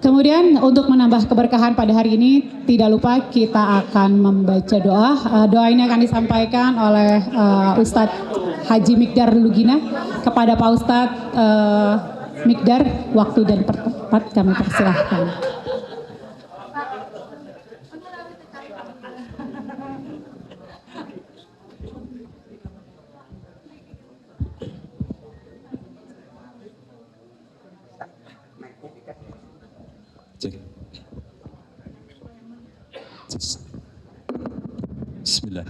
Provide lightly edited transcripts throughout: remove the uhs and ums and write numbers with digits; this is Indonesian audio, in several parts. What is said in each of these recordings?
Kemudian untuk menambah keberkahan pada hari ini, tidak lupa kita akan membaca doa. Doa ini akan disampaikan oleh Ustadz Haji Mikdar Lugina. Kepada Pak Ustadz Mikdar, waktu dan tempat kami persilahkan. Bismillah.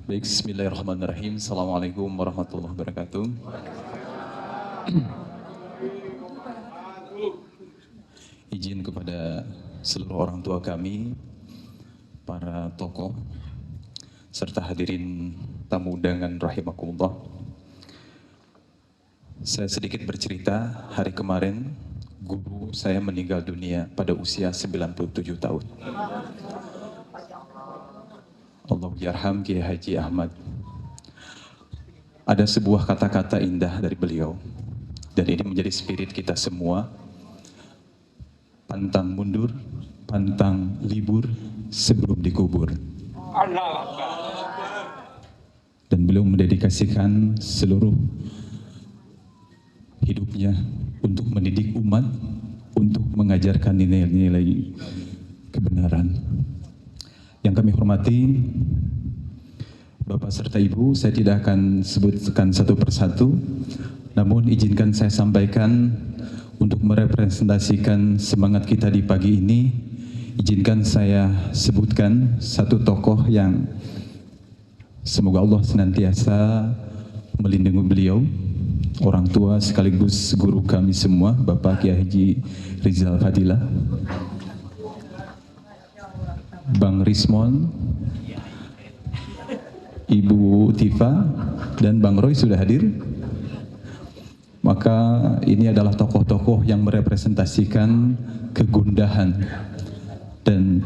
Baik, bismillahirrahmanirrahim. Assalamualaikum warahmatullahi wabarakatuh. Izin kepada seluruh orang tua kami, para tokoh, serta hadirin tamu undangan rahimakumullah. Saya sedikit bercerita, hari kemarin guru saya meninggal dunia pada usia 97 tahun. Allah yarham Kiai Haji Ahmad. Ada sebuah kata-kata indah dari beliau, dan ini menjadi spirit kita semua. Pantang mundur, pantang libur sebelum dikubur. Dan beliau mendedikasikan seluruh hidupnya untuk mendidik umat, untuk mengajarkan nilai-nilai kebenaran. Yang kami hormati Bapak serta Ibu, saya tidak akan sebutkan satu persatu, namun izinkan saya sampaikan untuk merepresentasikan semangat kita di pagi ini. Izinkan saya sebutkan satu tokoh yang semoga Allah senantiasa melindungi beliau, orang tua sekaligus guru kami semua, Bapak Kiai Haji Rizal Fadilah, Bang Rismon, Ibu Tifa, dan Bang Roy sudah hadir. Maka ini adalah tokoh-tokoh yang merepresentasikan kegundahan dan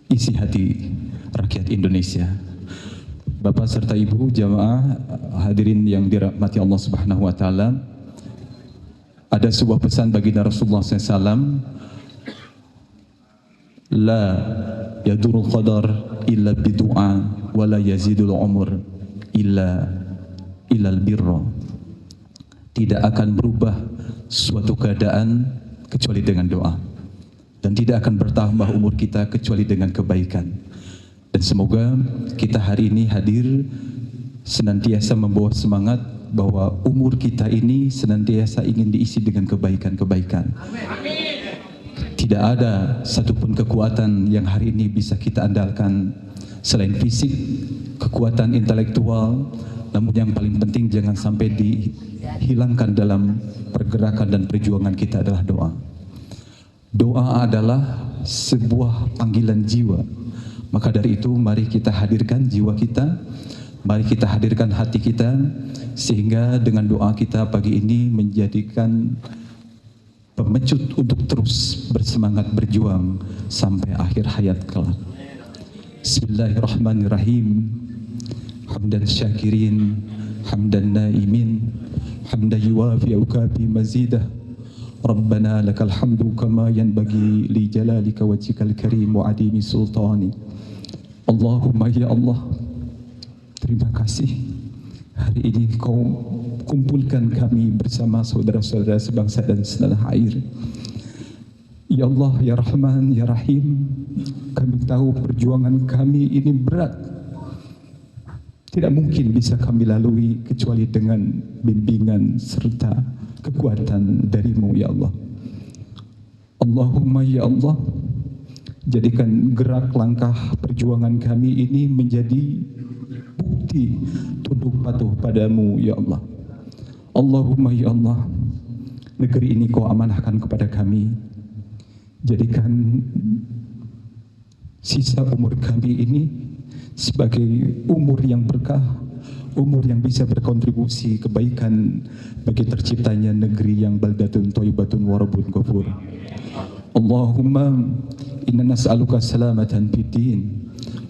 isi hati rakyat Indonesia. Bapak serta Ibu, jamaah hadirin yang dirahmati Allah Subhanahu wa taala. Ada sebuah pesan baginda Rasulullah SAW, la yadurul qadar illa bidu'a wa la yazidul umur illa ilal birra. Tidak akan berubah suatu keadaan kecuali dengan doa, dan tidak akan bertambah umur kita kecuali dengan kebaikan. Dan semoga kita hari ini hadir senantiasa membawa semangat bahwa umur kita ini senantiasa ingin diisi dengan kebaikan-kebaikan. Tidak ada satupun kekuatan yang hari ini bisa kita andalkan selain fisik, kekuatan intelektual, namun yang paling penting jangan sampai dihilangkan dalam pergerakan dan perjuangan kita adalah doa. Doa adalah sebuah panggilan jiwa. Maka dari itu mari kita hadirkan jiwa kita, mari kita hadirkan hati kita, sehingga dengan doa kita pagi ini menjadikan pemecut untuk terus bersemangat berjuang sampai akhir hayat kelak. Bismillahirrahmanirrahim. Hamdan syakirin, hamdan naimin, hamdan yuwafi aukafi mazidah. Rabbana lakal hamdu kama yanbaghi li jalalika wajhikal karim wa adimi sultani. Allahumma ya Allah, terima kasih hari ini Kau kumpulkan kami bersama saudara-saudara sebangsa dan setanah air. Ya Allah, ya Rahman, ya Rahim, kami tahu perjuangan kami ini berat, tidak mungkin bisa kami lalui kecuali dengan bimbingan serta kekuatan dari-Mu ya Allah. Allahumma ya Allah, jadikan gerak langkah perjuangan kami ini menjadi bukti tunduk patuh padamu ya Allah. Allahumma ya Allah, negeri ini Kau amanahkan kepada kami. Jadikan sisa umur kami ini sebagai umur yang berkah, umur yang bisa berkontribusi kebaikan bagi terciptanya negeri yang baldatun thayyibatun wa rabbun ghafur. Allahumma inna nas'aluka salamatan fid din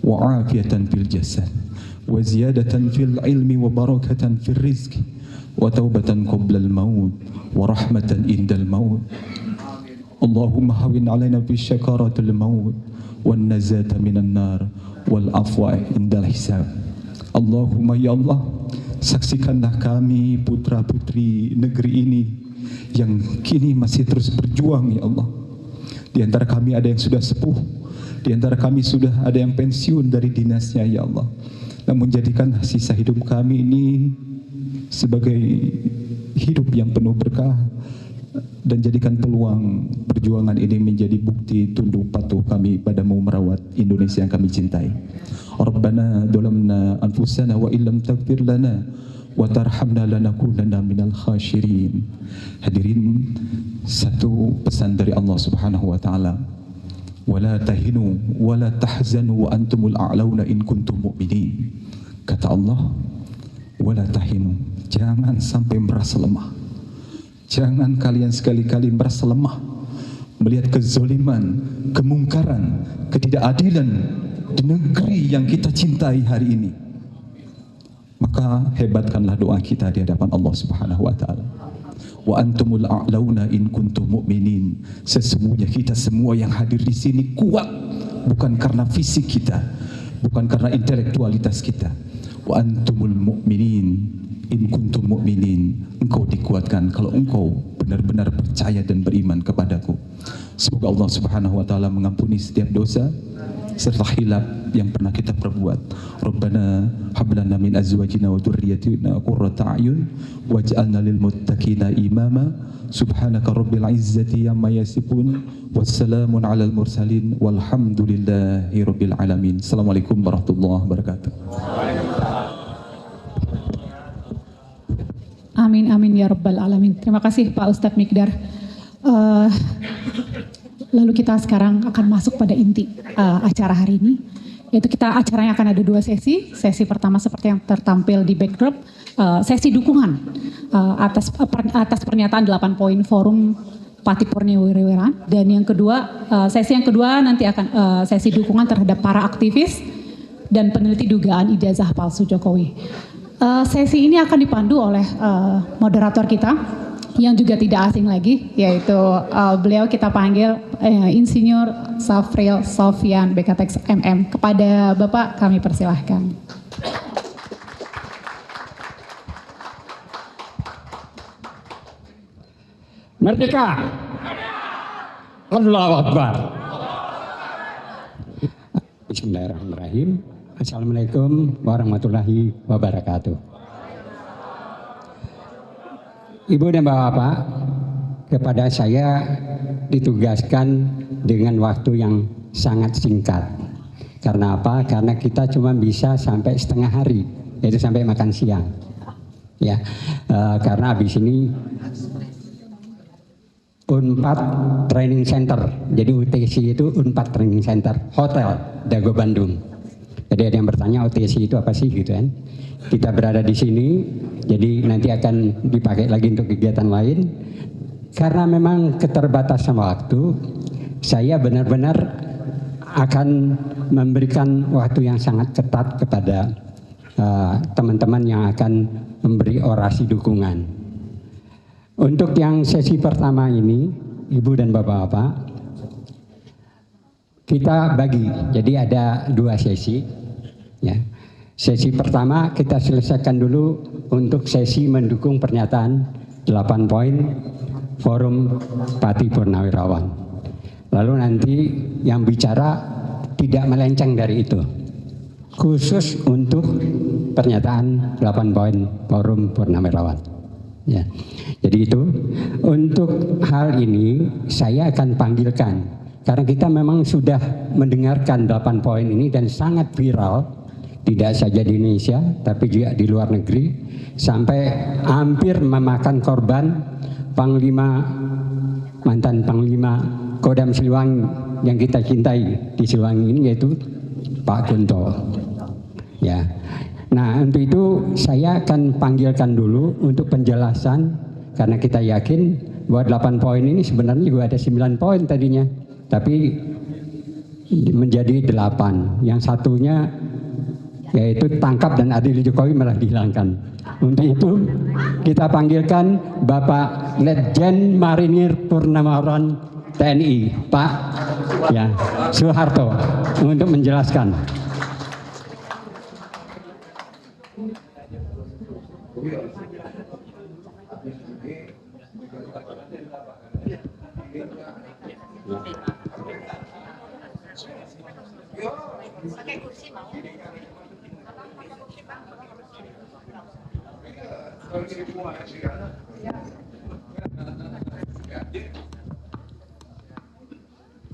wa afiyatan fil jasad وزيادة في العلم وبركة في الرزق وتوبة قبل الموت ورحمة عند الموت. اللهم هون علينا بشكارة الموت والنجاة من النار والعفو عند الحساب. Allahumma ya Allah, saksikanlah kami putra putri negeri ini yang kini masih terus berjuang ya Allah. Di antara kami ada yang sudah sepuh, di antara kami sudah ada yang pensiun dari dinasnya ya Allah. Namun jadikan sisa hidup kami ini sebagai hidup yang penuh berkah, dan jadikan peluang perjuangan ini menjadi bukti tunduk patuh kami padamu merawat Indonesia yang kami cintai. Rabbana dolamna anfusana wa illam taghfir lana wa tarhamna lanakunanna minal khasyirin. Hadirin, satu pesan dari Allah Subhanahu wa taala. Wala tahinu wala tahzanu wa antumul a'launa in kuntum mu'minin. Kata Allah, wala tahinu, jangan sampai merasa lemah. Jangan kalian sekali-kali merasa lemah melihat kezoliman, kemungkaran, ketidakadilan di negeri yang kita cintai hari ini. Maka hebatkanlah doa kita di hadapan Allah Subhanahu wa taala. Wa antumul a'launa in kuntum mu'minin. Sesungguhnya kita semua yang hadir di sini kuat bukan karena fisik kita, bukan karena intelektualitas kita. Wa antumul mu'minin in kuntum mu'minin. Engkau dikuatkan kalau engkau benar-benar percaya dan beriman kepadaku. Semoga Allah Subhanahu wa taala mengampuni setiap dosa serta hilaf yang pernah kita perbuat. Rabbana hab lana min azwajina wa dzurriyyatina qurrata a'yun waj'alna lil muttaqina imama. Subhanaka rabbil izzati amma yasifun wassalamun alal mursalin walhamdulillahi rabbil alamin. Assalamualaikum warahmatullahi wabarakatuh. Amin amin ya rabbal alamin. Terima kasih Pak Ustadz Mikdar. Lalu kita sekarang akan masuk pada inti acara hari ini, yaitu acaranya akan ada 2 sesi. Sesi pertama seperti yang tertampil di backdrop, sesi dukungan atas pernyataan 8 poin Forum Pati Purniwiran, dan yang kedua, sesi yang kedua nanti akan sesi dukungan terhadap para aktivis dan peneliti dugaan ijazah palsu Jokowi. Sesi ini akan dipandu oleh moderator kita yang juga tidak asing lagi, yaitu beliau kita panggil Insinyur Safril Sofyan BKTX MM. Kepada Bapak kami persilahkan. Merdeka! Allahu Akbar. Bismillahirrahmanirrahim. Assalamualaikum warahmatullahi wabarakatuh. Ibu dan Bapak, kepada saya ditugaskan dengan waktu yang sangat singkat. Karena apa? Karena kita cuma bisa sampai setengah hari, yaitu sampai makan siang. Ya, karena habis ini Unpad Training Center, jadi UTC itu Unpad Training Center, Hotel Dago Bandung. Jadi ada yang bertanya OTC itu apa sih gitu kan? Kita berada di sini, jadi nanti akan dipakai lagi untuk kegiatan lain. Karena memang keterbatasan waktu, saya benar-benar akan memberikan waktu yang sangat ketat kepada teman-teman yang akan memberi orasi dukungan. Untuk yang sesi pertama ini, Ibu dan Bapak-Bapak, kita bagi, jadi ada 2 sesi. Ya. Sesi pertama kita selesaikan dulu untuk sesi mendukung pernyataan 8 poin Forum Pati Purnawirawan. Lalu nanti yang bicara tidak melenceng dari itu, khusus untuk pernyataan 8 poin Forum Purnawirawan. Ya. Jadi itu untuk hal ini saya akan panggilkan, karena kita memang sudah mendengarkan 8 poin ini dan sangat viral. Tidak saja di Indonesia, tapi juga di luar negeri, sampai hampir memakan korban mantan Panglima Kodam Siliwangi yang kita cintai di Siliwangi ini, yaitu Pak Kunto. Ya, nah untuk itu saya akan panggilkan dulu untuk penjelasan, karena kita yakin bahwa 8 poin ini sebenarnya juga ada 9 poin tadinya, tapi menjadi 8. Yang satunya yaitu tangkap dan adil Jokowi malah dihilangkan. Untuk itu kita panggilkan Bapak Letjen Marinir Purnawirawan TNI, Pak ya, Soeharto, untuk menjelaskan.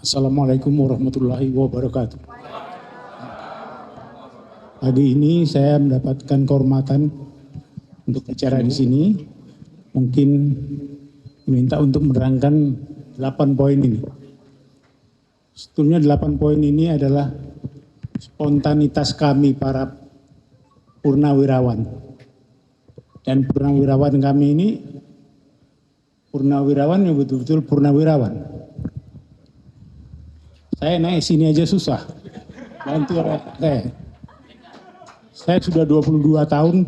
Assalamualaikum warahmatullahi wabarakatuh. Pagi ini saya mendapatkan kehormatan untuk bicara di sini. Mungkin diminta untuk menerangkan 8 poin ini. Sebetulnya 8 poin ini adalah spontanitas kami para purnawirawan. Dan purnawirawan kami ini purnawirawan yang betul-betul purnawirawan. Saya naik sini aja susah, bantu saya. Saya sudah 22 tahun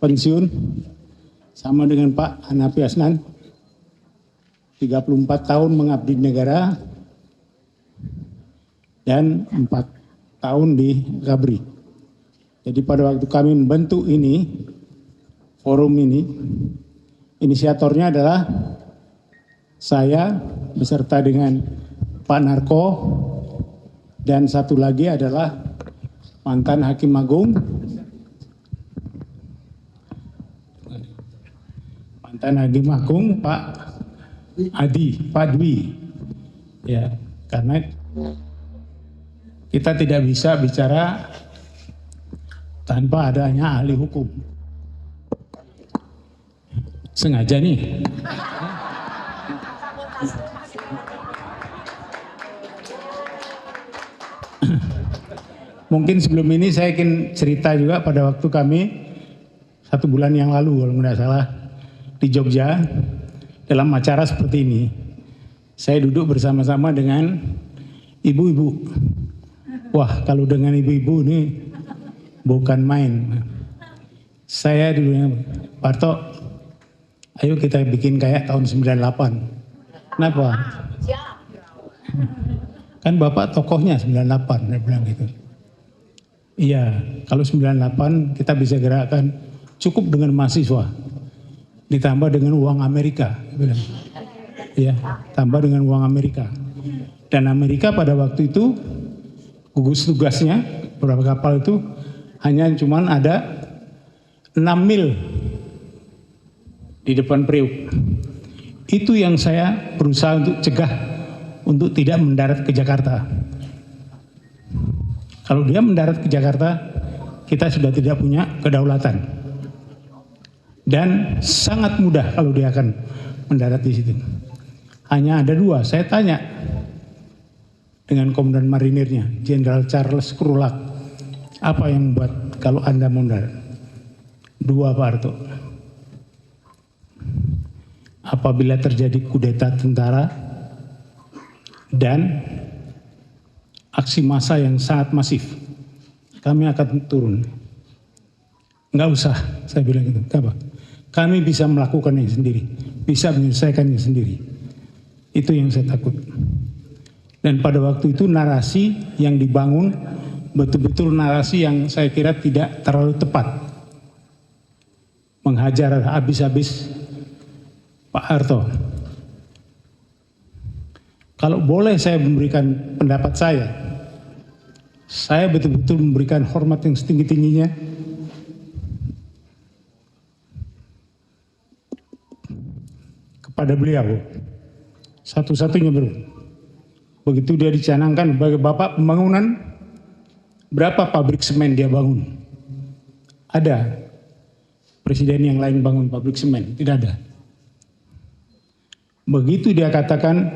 pensiun, sama dengan Pak Hanafi Asnan, 34 tahun mengabdi negara, dan 4 tahun di Gabri. Jadi pada waktu kami membentuk ini, forum ini, inisiatornya adalah saya beserta dengan Pak Narko, dan satu lagi adalah mantan Hakim Agung, Pak Adi, Pak Dwi. Ya, karena kita tidak bisa bicara tanpa adanya ahli hukum. Sengaja nih. Mungkin sebelum ini saya ingin cerita juga pada waktu kami 1 bulan yang lalu kalau tidak salah di Jogja dalam acara seperti ini. Saya duduk bersama-sama dengan ibu-ibu. Wah, kalau dengan ibu-ibu ini bukan main. Saya dulu, Parto, ayo kita bikin kayak tahun 98. Kenapa? Kan Bapak tokohnya 98, dia bilang gitu. Iya, kalau 98 kita bisa gerakkan cukup dengan mahasiswa, ditambah dengan uang Amerika. Bilang. Iya, tambah dengan uang Amerika. Dan Amerika pada waktu itu gugus tugasnya, beberapa kapal itu hanya cuman ada 6 mil di depan Priuk. Itu yang saya berusaha untuk cegah untuk tidak mendarat ke Jakarta. Kalau dia mendarat ke Jakarta, kita sudah tidak punya kedaulatan. Dan sangat mudah kalau dia akan mendarat di situ. Hanya ada 2, saya tanya dengan Komandan Marinirnya, Jenderal Charles Krulak, apa yang membuat kalau Anda mendarat? 2, Pak Harto. Apabila terjadi kudeta tentara dan aksi massa yang sangat masif, kami akan turun. Enggak usah, saya bilang gitu. Kenapa? Kami bisa melakukannya sendiri, bisa menyelesaikannya sendiri. Itu yang saya takut. Dan pada waktu itu narasi yang dibangun betul-betul narasi yang saya kira tidak terlalu tepat. Menghajar habis-habis Pak Harto. Kalau boleh saya memberikan pendapat saya betul-betul memberikan hormat yang setinggi-tingginya kepada beliau. Satu-satunya begitu dia dicanangkan sebagai bapak pembangunan, berapa pabrik semen dia bangun? Ada presiden yang lain bangun pabrik semen? Tidak ada. Begitu dia katakan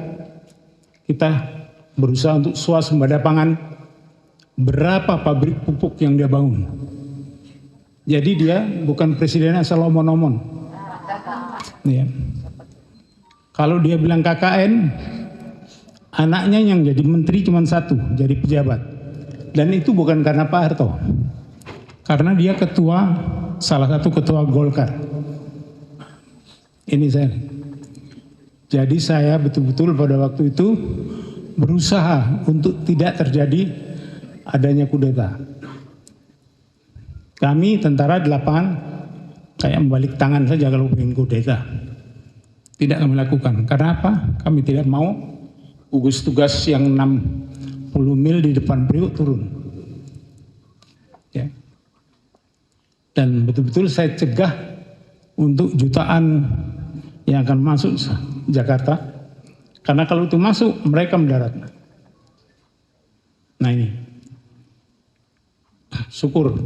kita berusaha untuk swasembada pangan, berapa pabrik pupuk yang dia bangun? Jadi dia bukan presiden asal omon-omon. Ya. Kalau dia bilang KKN, anaknya yang jadi menteri cuma 1, jadi pejabat. Dan itu bukan karena Pak Harto. Karena dia salah satu ketua Golkar. Ini saya. Jadi saya betul-betul pada waktu itu berusaha untuk tidak terjadi adanya kudeta. Kami tentara di lapangan kayak membalik tangan saja kalau ingin kudeta. Tidak kami lakukan. Karena apa? Kami tidak mau gugus tugas yang 60 mil di depan Priuk turun. Ya. Dan betul-betul saya cegah untuk jutaan yang akan masuk Jakarta. Karena kalau itu masuk, mereka mendarat. Nah ini. Syukur.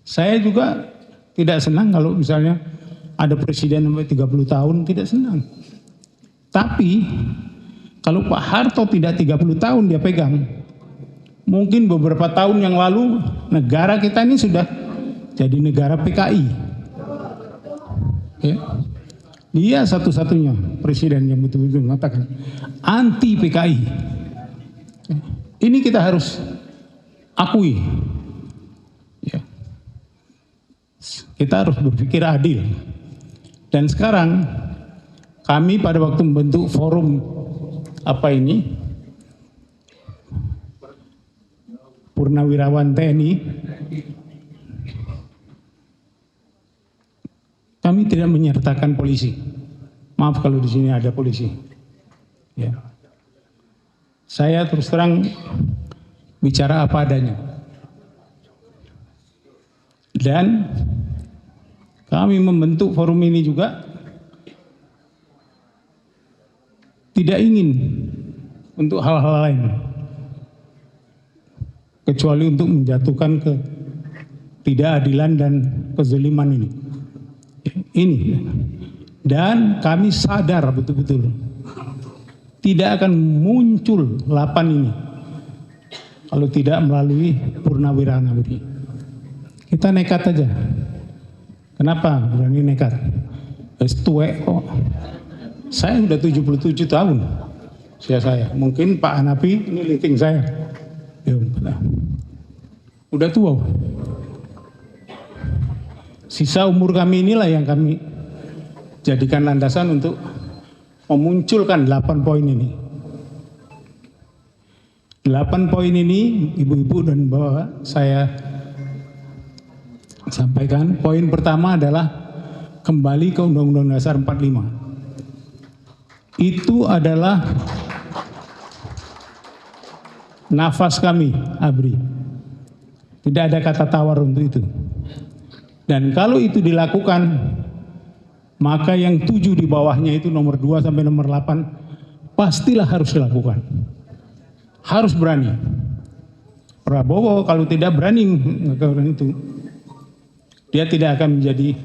Saya juga tidak senang kalau misalnya ada presiden sampai 30 tahun, tidak senang. Tapi kalau Pak Harto tidak 30 tahun dia pegang, mungkin beberapa tahun yang lalu negara kita ini sudah jadi negara PKI. Ya. Dia satu-satunya presiden yang betul-betul mengatakan anti PKI. Ini kita harus akui. Ya. Kita harus berpikir adil. Dan sekarang kami pada waktu membentuk forum Purnawirawan TNI, kami tidak menyertakan polisi. Maaf kalau di sini ada polisi. Ya. Saya terus terang bicara apa adanya. Dan kami membentuk forum ini juga tidak ingin untuk hal-hal lain, kecuali untuk menjatuhkan ketidakadilan dan kezaliman ini. Dan kami sadar betul-betul tidak akan muncul 8 ini kalau tidak melalui Purnawirawan ini. Kita nekat aja. Kenapa berani nekat? Tuwek kok. Saya sudah 77 tahun. Saya. Mungkin Pak Hanafi ini leading saya. Ya, udah tua. Sisa umur kami inilah yang kami jadikan landasan untuk memunculkan 8 poin ini. 8 poin ini ibu-ibu dan bapak saya sampaikan. Poin pertama adalah kembali ke Undang-Undang Dasar 45. Itu adalah nafas kami, ABRI. Tidak ada kata tawar untuk itu. Dan kalau itu dilakukan, maka yang 7 di bawahnya itu nomor 2 sampai nomor 8 pastilah harus dilakukan. Harus berani. Prabowo kalau tidak berani melakukan itu, dia tidak akan menjadi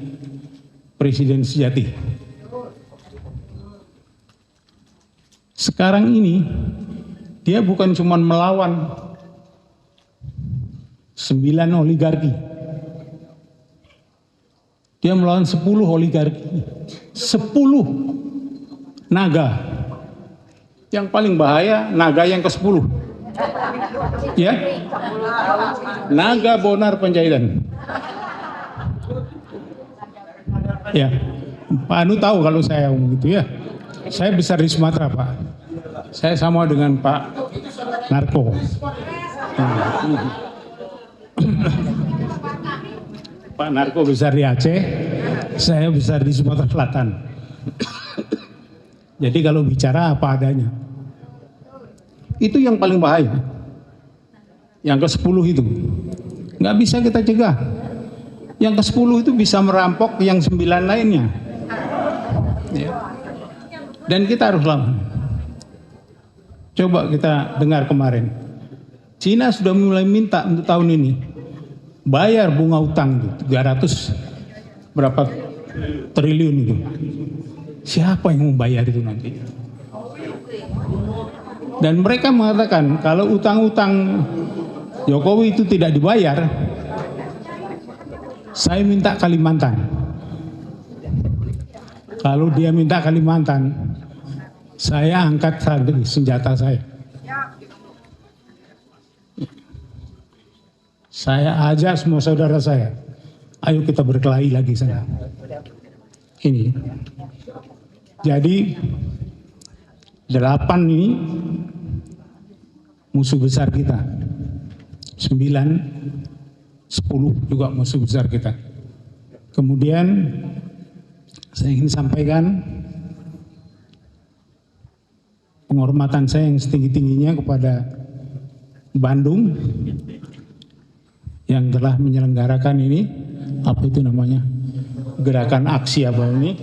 presiden sejati. Sekarang ini dia bukan cuma melawan 9 oligarki. Dia melawan 10 oligarki. 10 naga. Yang paling bahaya naga yang ke-10. Ya. Naga Bonar Panjaitan. Ya, Pak Anu tahu kalau saya ngomong gitu ya. Saya besar di Sumatera, Pak. Saya sama dengan Pak Narko. Pak Narko besar di Aceh, saya besar di Sumatera Selatan. Jadi kalau bicara apa adanya. Itu yang paling bahaya. Yang ke-10 itu. Nggak bisa kita cegah. Yang ke-10 itu bisa merampok yang 9 lainnya. Ya. Dan kita harus lawan. Coba kita dengar kemarin. Cina sudah mulai minta untuk tahun ini bayar bunga utang itu 300 berapa triliun itu. Siapa yang membayar itu nanti? Dan mereka mengatakan kalau utang-utang Jokowi itu tidak dibayar, saya minta Kalimantan. Kalau dia minta Kalimantan, saya angkat senjata saya. Saya ajak semua saudara saya, ayo kita berkelahi lagi sana. Ini. Jadi 8 ini musuh besar kita. 9, 10 juga musuh besar kita. Kemudian saya ingin sampaikan penghormatan saya yang setinggi-tingginya kepada Bandung yang telah menyelenggarakan ini, apa itu namanya, gerakan aksi apa ini,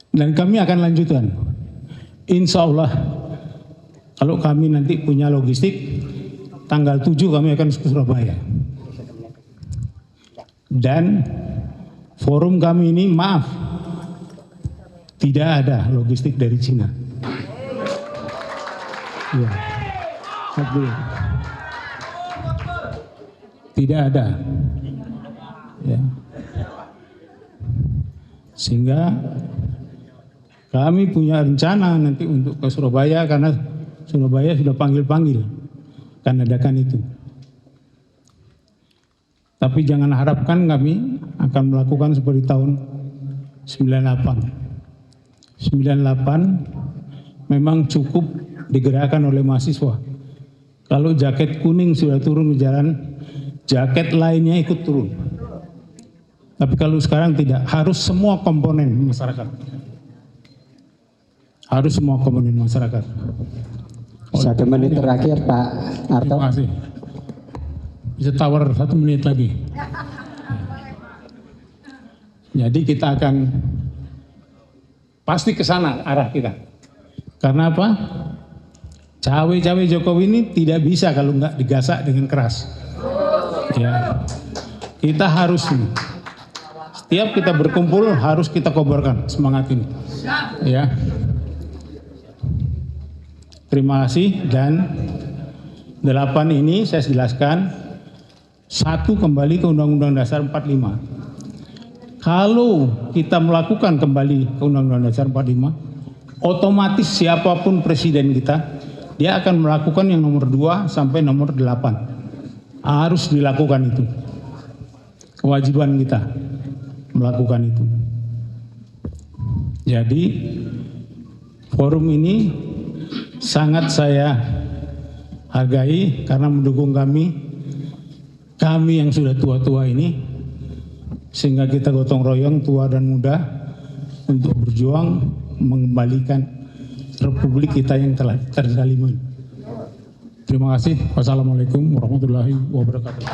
dan kami akan lanjutkan. Insya Allah kalau kami nanti punya logistik, tanggal 7 kami akan ke Surabaya. Dan forum kami ini, maaf, tidak ada logistik dari Cina. Ya. Tidak ada. Ya. Sehingga kami punya rencana nanti untuk ke Surabaya, karena Surabaya sudah panggil-panggil kan adakan itu. Tapi jangan harapkan kami akan melakukan seperti tahun 98. 98 memang cukup digerakkan oleh mahasiswa. Kalau jaket kuning sudah turun ke jalan, jaket lainnya ikut turun. Tapi kalau sekarang tidak, harus semua komponen masyarakat. Harus semua komponen masyarakat. 1 menit terakhir Pak Arto. Terima kasih. Bisa tawar 1 menit lagi. Jadi kita akan pasti ke sana arah kita. Karena apa? Cawe-cawe Jokowi ini tidak bisa kalau nggak digasak dengan keras. Ya, kita harus, setiap kita berkumpul harus kita kobarkan semangat ini. Ya. Terima kasih. Dan 8 ini saya jelaskan, 1 kembali ke Undang-Undang Dasar 45. Kalau kita melakukan kembali ke Undang-Undang Dasar 45, otomatis siapapun presiden kita, dia akan melakukan yang nomor 2 sampai nomor 8. Harus dilakukan itu. Kewajiban kita melakukan itu. Jadi forum ini sangat saya hargai karena mendukung kami yang sudah tua-tua ini, sehingga kita gotong royong tua dan muda untuk berjuang mengembalikan Republik kita yang telah terzalimi. Terima kasih. Wassalamualaikum warahmatullahi wabarakatuh.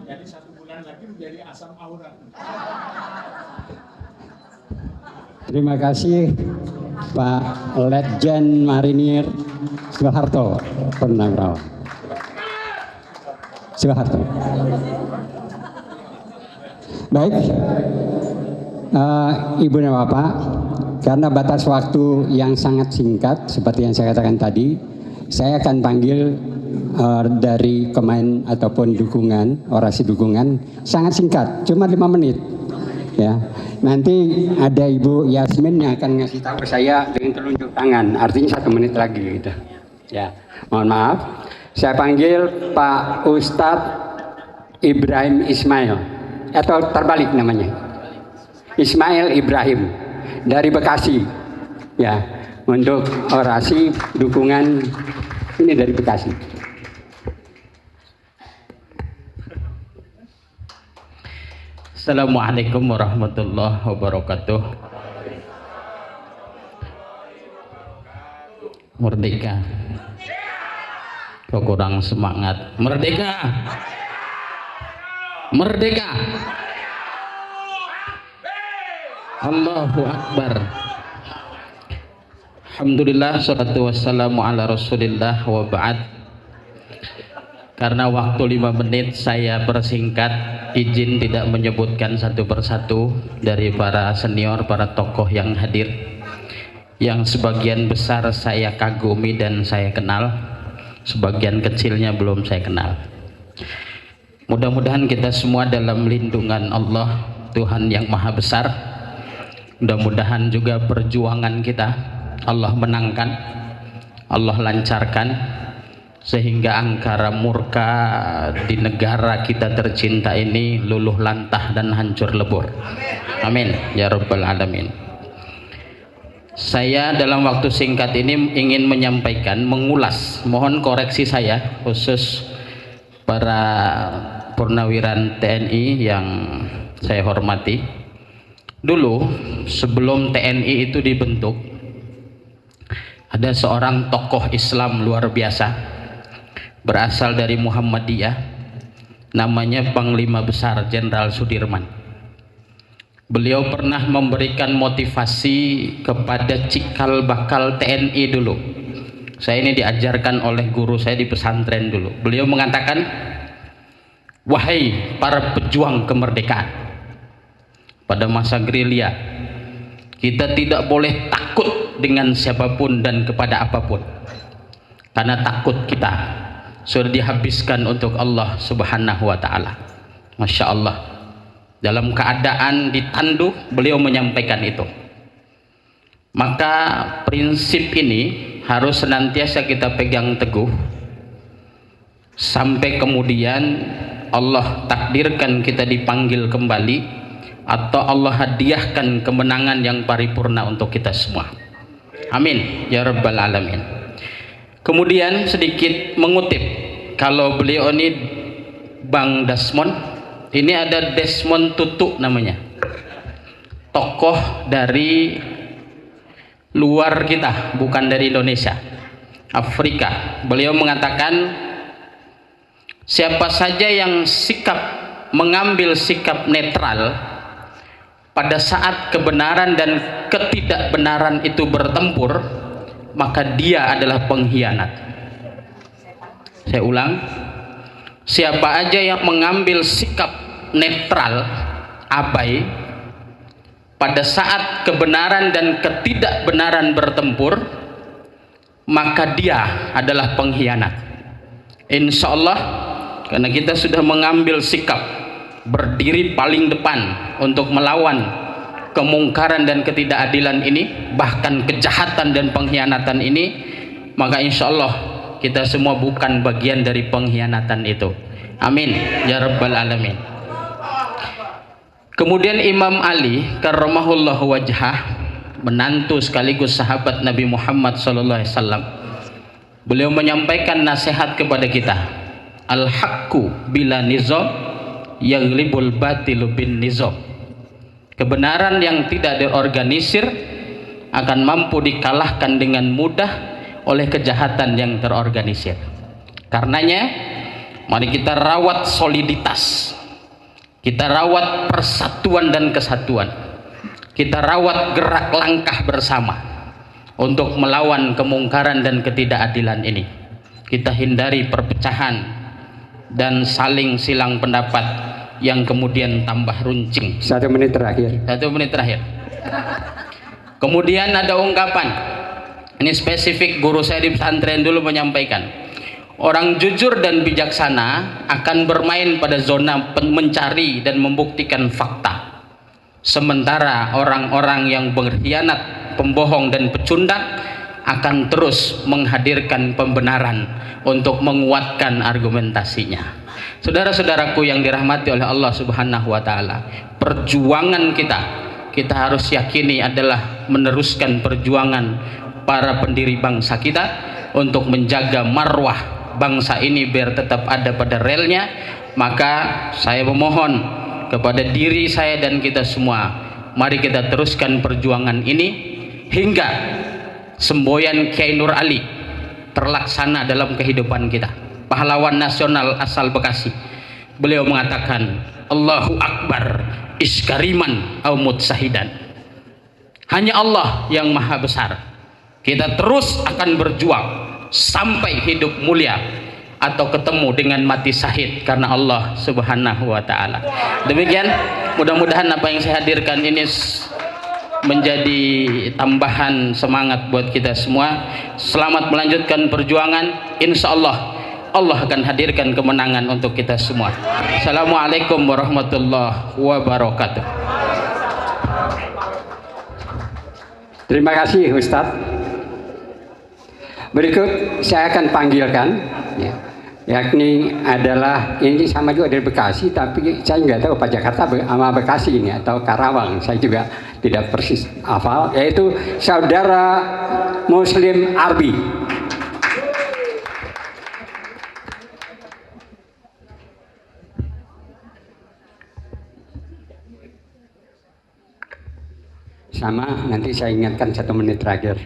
Jadi 1 bulan lagi menjadi asam aurat. Terima kasih Pak Letjen Marinir Soeharto Purnawirawan. Soeharto. Baik, Ibu dan Bapak, karena batas waktu yang sangat singkat seperti yang saya katakan tadi, saya akan panggil dari pemain ataupun dukungan, orasi dukungan sangat singkat, cuma 5 menit. Ya, nanti ada Ibu Yasmin yang akan ngasih tahu ke saya dengan telunjuk tangan, artinya 1 menit lagi gitu. Ya, mohon maaf, saya panggil Pak Ustadz Ibrahim Ismail, atau terbalik namanya, Ismail Ibrahim dari Bekasi. Ya, untuk orasi dukungan ini dari Bekasi. Assalamualaikum warahmatullahi wabarakatuh. Merdeka. Kok kurang semangat. Merdeka. Merdeka. Allahu Akbar. Alhamdulillah, salatu wassalamu ala rasulillah wa ba'd. Karena waktu 5 menit saya persingkat, izin tidak menyebutkan satu persatu dari para senior, para tokoh yang hadir. yang sebagian besar saya kagumi dan saya kenal, sebagian kecilnya belum saya kenal. Mudah-mudahan kita semua dalam lindungan Allah, Tuhan yang Maha Besar. Mudah-mudahan juga perjuangan kita Allah menangkan, Allah lancarkan, sehingga angkara murka di negara kita tercinta ini luluh lantah dan hancur lebur. Amin ya rabbal alamin. Saya dalam waktu singkat ini ingin menyampaikan, mengulas, mohon koreksi saya khusus para purnawiran TNI yang saya hormati. Dulu sebelum TNI itu dibentuk, ada seorang tokoh Islam luar biasa berasal dari Muhammadiyah, namanya Panglima Besar Jenderal Sudirman. Beliau pernah memberikan motivasi kepada cikal bakal TNI dulu. Saya ini diajarkan oleh guru saya di pesantren dulu. Beliau mengatakan, wahai para pejuang kemerdekaan, pada masa gerilya kita tidak boleh takut dengan siapapun dan kepada apapun, karena takut kita sudah dihabiskan untuk Allah Subhanahu wa Ta'ala. Masya Allah, dalam keadaan ditandu beliau menyampaikan itu. Maka prinsip ini harus senantiasa kita pegang teguh sampai kemudian Allah takdirkan kita dipanggil kembali, atau Allah hadiahkan kemenangan yang paripurna untuk kita semua. Amin ya rabbal alamin. Kemudian sedikit mengutip, kalau beliau ini Bang Desmond, ini ada Desmond Tutu namanya, tokoh dari luar kita, bukan dari Indonesia, Afrika. Beliau mengatakan, siapa saja yang mengambil sikap netral pada saat kebenaran dan ketidakbenaran itu bertempur, maka dia adalah pengkhianat. Saya ulang, siapa aja yang mengambil sikap netral, abai, pada saat kebenaran dan ketidakbenaran bertempur, maka dia adalah pengkhianat. Insya Allah, karena kita sudah mengambil sikap berdiri paling depan untuk melawan kemungkaran dan ketidakadilan ini, bahkan kejahatan dan pengkhianatan ini, maka insya Allah kita semua bukan bagian dari pengkhianatan itu. Amin ya rabbal alamin. Kemudian Imam Ali karramahullahu wajhah, menantu sekaligus sahabat Nabi Muhammad SAW, beliau menyampaikan nasihat kepada kita, al-haqqu bila nizam yaghlibul batilu bin nizam. Kebenaran yang tidak diorganisir akan mampu dikalahkan dengan mudah oleh kejahatan yang terorganisir. Karenanya mari kita rawat soliditas, kita rawat persatuan dan kesatuan, kita rawat gerak langkah bersama untuk melawan kemungkaran dan ketidakadilan ini. Kita hindari perpecahan dan saling silang pendapat yang kemudian tambah runcing. 1 menit terakhir. 1 menit terakhir. Kemudian ada ungkapan, ini spesifik guru saya di pesantren dulu menyampaikan, orang jujur dan bijaksana akan bermain pada zona mencari dan membuktikan fakta, sementara orang-orang yang berkhianat, pembohong dan pecundang akan terus menghadirkan pembenaran untuk menguatkan argumentasinya. Saudara-saudaraku yang dirahmati oleh Allah Subhanahu wa Ta'ala, perjuangan kita harus yakini adalah meneruskan perjuangan para pendiri bangsa kita untuk menjaga marwah bangsa ini biar tetap ada pada relnya. Maka saya memohon kepada diri saya dan kita semua, mari kita teruskan perjuangan ini hingga semboyan Kiai Nur Ali terlaksana dalam kehidupan kita. Pahlawan nasional asal Bekasi, beliau mengatakan, Allahu Akbar iskariman au mutsahidan. Hanya Allah yang maha besar. Kita terus akan berjuang sampai hidup mulia atau ketemu dengan mati syahid karena Allah Subhanahu wa Ta'ala. Demikian, mudah-mudahan apa yang saya hadirkan ini menjadi tambahan semangat buat kita semua. Selamat melanjutkan perjuangan. Insya Allah Allah akan hadirkan kemenangan untuk kita semua. Assalamualaikum warahmatullahi wabarakatuh. Terima kasih Ustadz. Berikut saya akan panggilkan, ya, yakni adalah ini sama juga dari Bekasi, tapi saya nggak tahu Pak Jakarta sama Bekasi ini atau Karawang, saya juga tidak persis hafal, yaitu Saudara Muslim Arbi. Sama, nanti saya ingatkan 1 menit terakhir.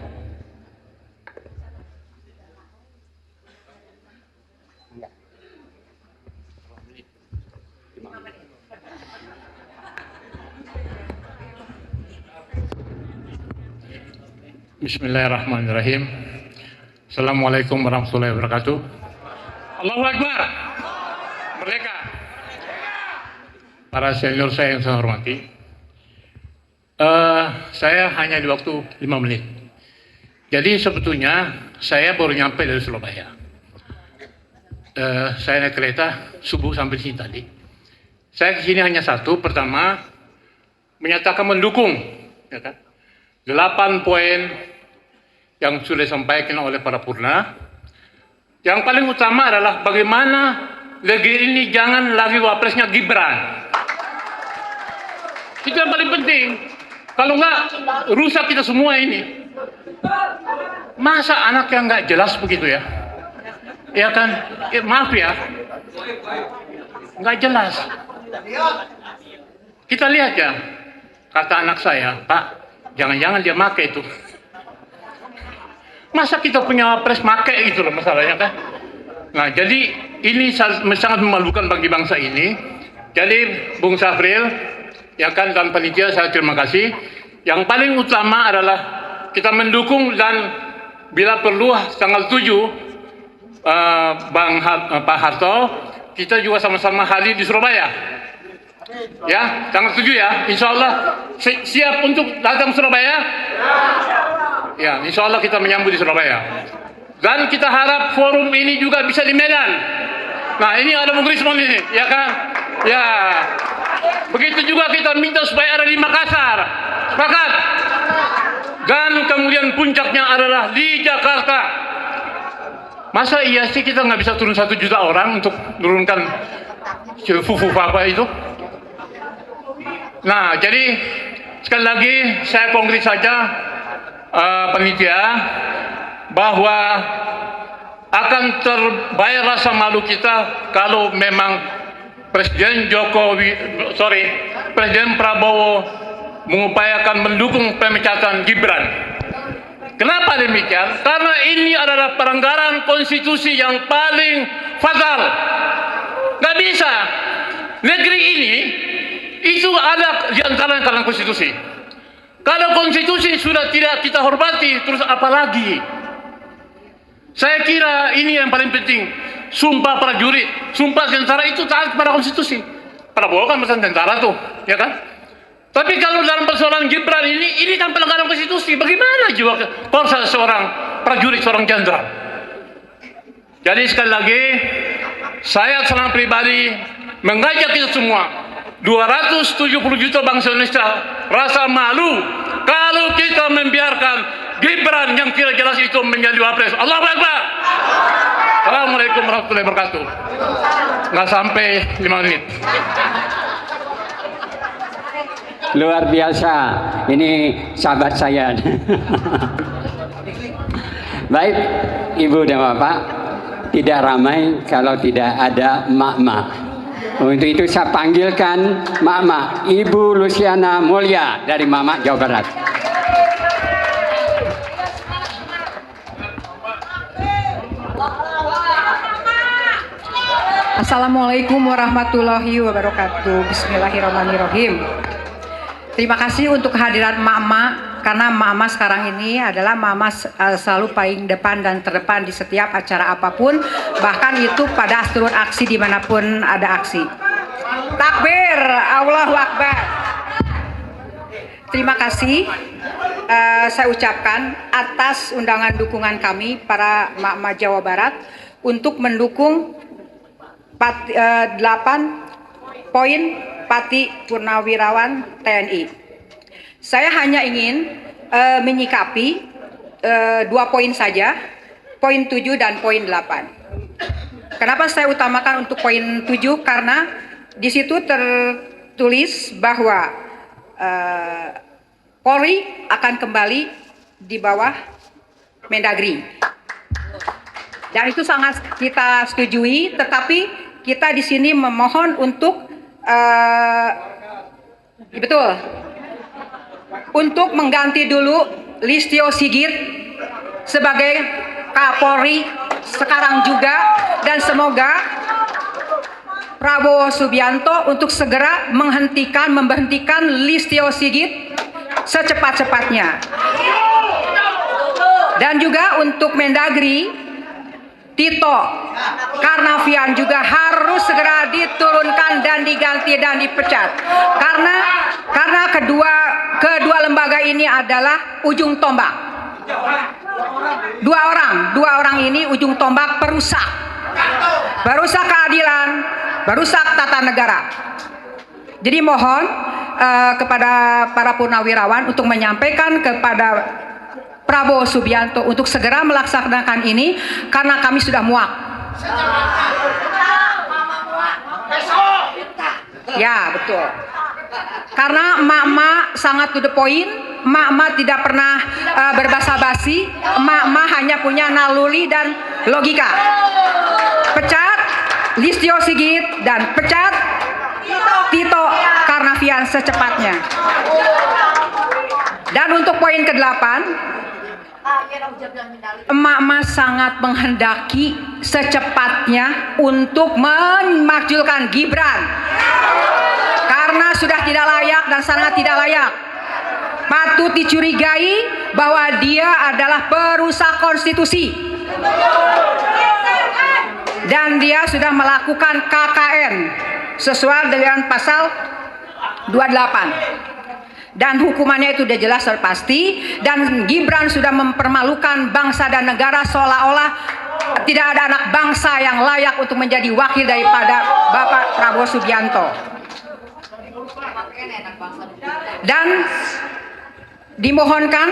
Bismillahirrahmanirrahim. Assalamualaikum warahmatullahi wabarakatuh. Allahu Akbar. Merdeka. Para senior saya yang saya hormati, saya hanya di waktu 5 menit. Jadi sebetulnya saya baru nyampe dari Surabaya. Saya naik kereta subuh sampai sini tadi. Saya kesini hanya satu, pertama menyatakan mendukung, ya kan, 8 poin yang sudah disampaikan oleh para purna. Yang paling utama adalah bagaimana negeri ini jangan lagi wapresnya Gibran. Itu yang paling penting. Kalau enggak, rusak kita semua ini. Masa anak yang enggak jelas begitu ya? Ya kan? Maaf ya. Enggak jelas. Kita lihat ya. Kata anak saya, Pak, jangan-jangan dia make itu. Masa kita punya wapres make gitu loh masalahnya kan? Nah, jadi ini sangat memalukan bagi bangsa ini. Jadi, Bung Safril, ya kan, dan panitia saya terima kasih. Yang paling utama adalah kita mendukung, dan bila perlu tanggal 7 Pak Harto, kita juga sama-sama hadir di Surabaya. Ya, tanggal 7 ya, insya Allah siap untuk datang Surabaya. Ya, insya Allah kita menyambut di Surabaya. Dan kita harap forum ini juga bisa di Medan. Nah, ini ada Bung Rismon ini, ya kan? Ya. Begitu juga kita minta supaya ada di Makassar. Sepakat. Dan kemudian puncaknya adalah di Jakarta. Masa iya sih kita nggak bisa turun 1 juta orang untuk menurunkan fufu apa itu? Nah, jadi sekali lagi saya konkret saja, panitia, bahwa akan terbayar rasa malu kita kalau memang Presiden Prabowo mengupayakan mendukung pemecatan Gibran. Kenapa demikian? Karena ini adalah pelanggaran konstitusi yang paling fatal. Gak bisa. Negeri ini itu ada di antara konstitusi. Kalau konstitusi sudah tidak kita hormati, terus apa lagi? Saya kira ini yang paling penting. Sumpah prajurit, sumpah tentara itu taat kepada konstitusi. Prabowo kan pesan tentara tuh, ya kan? Tapi kalau dalam persoalan Gibran ini kan pelanggaran konstitusi. Bagaimana jiwa korsa seorang prajurit, seorang jenderal? Jadi sekali lagi, saya secara pribadi mengajak kita semua, 270 juta bangsa Indonesia rasa malu kalau kita membiarkan Gibran yang tidak jelas itu menjadi wapres. Allahu Akbar. Assalamualaikum warahmatullahi wabarakatuh. Nggak sampai 5 menit. Luar biasa, ini sahabat saya. Baik, Ibu dan Bapak, tidak ramai kalau tidak ada emak-emak. Untuk itu saya panggilkan emak-emak, Ibu Luciana Mulia dari Mamak, Jawa Barat. Assalamualaikum warahmatullahi wabarakatuh. Bismillahirrahmanirrahim. Terima kasih untuk kehadiran emak-emak, karena emak-emak sekarang ini adalah emak-emak selalu paling depan dan terdepan di setiap acara apapun, bahkan itu pada turun aksi dimanapun ada aksi. Takbir, Allahu Akbar. Terima kasih. saya ucapkan atas undangan dukungan kami para emak-emak Jawa Barat untuk mendukung 8 poin Pati Purnawirawan TNI. Saya hanya ingin menyikapi 2 poin saja, poin 7 dan poin 8. Kenapa saya utamakan untuk poin 7? Karena di situ tertulis bahwa Polri akan kembali di bawah Mendagri. Dan itu sangat kita setujui, tetapi kita di sini memohon untuk betul untuk mengganti dulu Listio Sigit sebagai Kapolri sekarang juga, dan semoga Prabowo Subianto untuk segera memberhentikan Listio Sigit secepat-cepatnya. Dan juga untuk Mendagri Tito Karnavian juga harus segera diturunkan dan diganti dan dipecat. Karena kedua lembaga ini adalah ujung tombak. Dua orang ini ujung tombak perusak keadilan, perusak tata negara. Jadi mohon kepada para purnawirawan untuk menyampaikan kepada Prabowo Subianto untuk segera melaksanakan ini, karena kami sudah muak. Ya, betul. Karena emak-emak sangat to the point, emak-emak tidak pernah berbasa-basi, emak-emak hanya punya naluri dan logika. Pecat Listio Sigit dan pecat Tito Karnavian secepatnya. Dan untuk poin ke-8, emak-emak sangat menghendaki secepatnya untuk memakzulkan Gibran, karena sudah tidak layak dan sangat tidak layak. Patut dicurigai bahwa dia adalah perusak konstitusi, dan dia sudah melakukan KKN sesuai dengan pasal 28. Dan hukumannya itu sudah jelas dan pasti. Dan Gibran sudah mempermalukan bangsa dan negara, seolah-olah tidak ada anak bangsa yang layak untuk menjadi wakil daripada Bapak Prabowo Subianto. Dan dimohonkan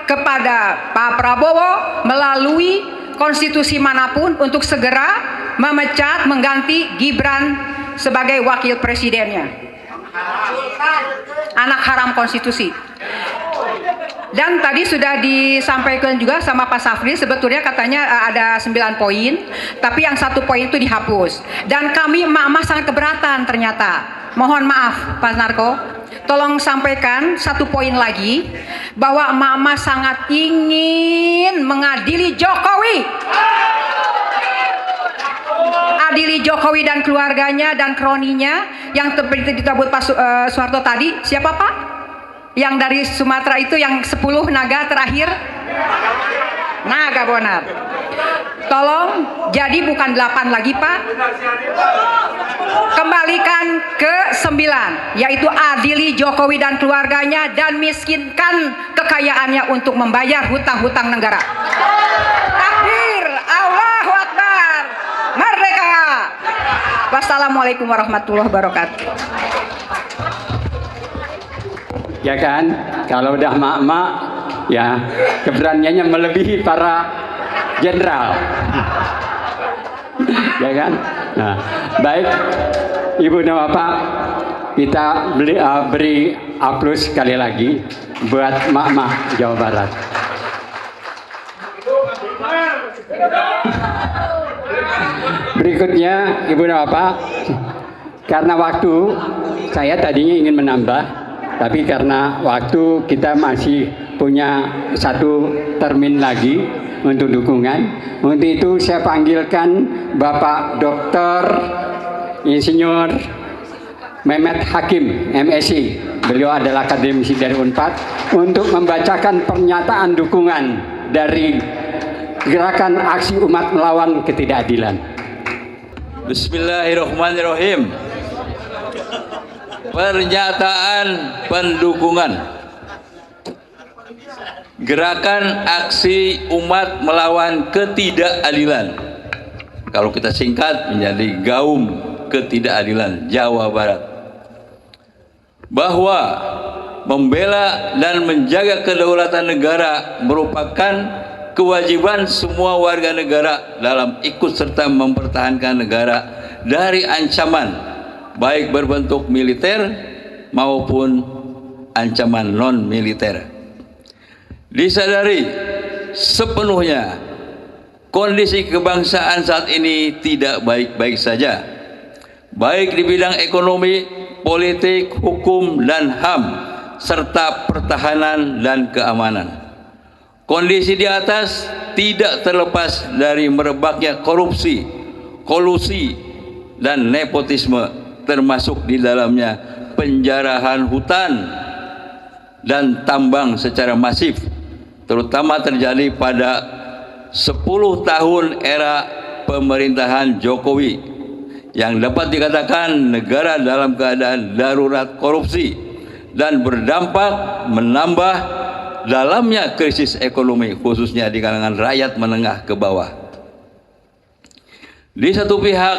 kepada Pak Prabowo melalui konstitusi manapun untuk segera memecat, mengganti Gibran sebagai wakil presidennya. Anak haram konstitusi. Dan tadi sudah disampaikan juga sama Pak Safri, sebetulnya katanya ada 9 poin, tapi yang 1 poin itu dihapus. Dan kami emak-emak sangat keberatan ternyata. Mohon maaf Pak Narko, tolong sampaikan 1 poin lagi, bahwa emak-emak sangat ingin mengadili Jokowi. Adili Jokowi dan keluarganya dan kroninya yang disebut Pak Soeharto tadi. Siapa Pak? Yang dari Sumatera itu, yang 10 naga terakhir? Naga Bonar. Tolong, jadi bukan 8 lagi Pak. Kembalikan ke 9, yaitu adili Jokowi dan keluarganya dan miskinkan kekayaannya untuk membayar hutang-hutang negara. Takbir, Allahu Akbar, merdeka. Wassalamualaikum warahmatullahi wabarakatuh. Ya kan, kalau udah mak-mak, ya keberaniannya melebihi para jenderal. Ya kan? Nah, baik Ibu dan Bapak, kita beri aplaus sekali lagi buat mak-mak Jawa Barat. Berikutnya Ibu dan Bapak, karena waktu saya tadinya ingin menambah, tapi karena waktu kita masih punya 1 termin lagi untuk dukungan, untuk itu saya panggilkan Bapak Dr. Insinyur Mehmet Hakim, MSI. Beliau adalah akademisi dari Unpad, untuk membacakan pernyataan dukungan dari Gerakan Aksi Umat Melawan Ketidakadilan. Bismillahirrahmanirrahim. Pernyataan pendukungan. Gerakan Aksi Umat Melawan Ketidakadilan, kalau kita singkat menjadi GAUM Ketidakadilan Jawa Barat, bahwa membela dan menjaga kedaulatan negara merupakan kewajiban semua warga negara dalam ikut serta mempertahankan negara dari ancaman baik berbentuk militer maupun ancaman non-militer. Disadari sepenuhnya kondisi kebangsaan saat ini tidak baik-baik saja, baik di bidang ekonomi, politik, hukum, dan HAM, serta pertahanan dan keamanan. Kondisi di atas tidak terlepas dari merebaknya korupsi, kolusi, dan nepotisme, termasuk di dalamnya penjarahan hutan dan tambang secara masif, terutama terjadi pada 10 tahun era pemerintahan Jokowi, yang dapat dikatakan negara dalam keadaan darurat korupsi dan berdampak menambah dalamnya krisis ekonomi, khususnya di kalangan rakyat menengah ke bawah. Di satu pihak,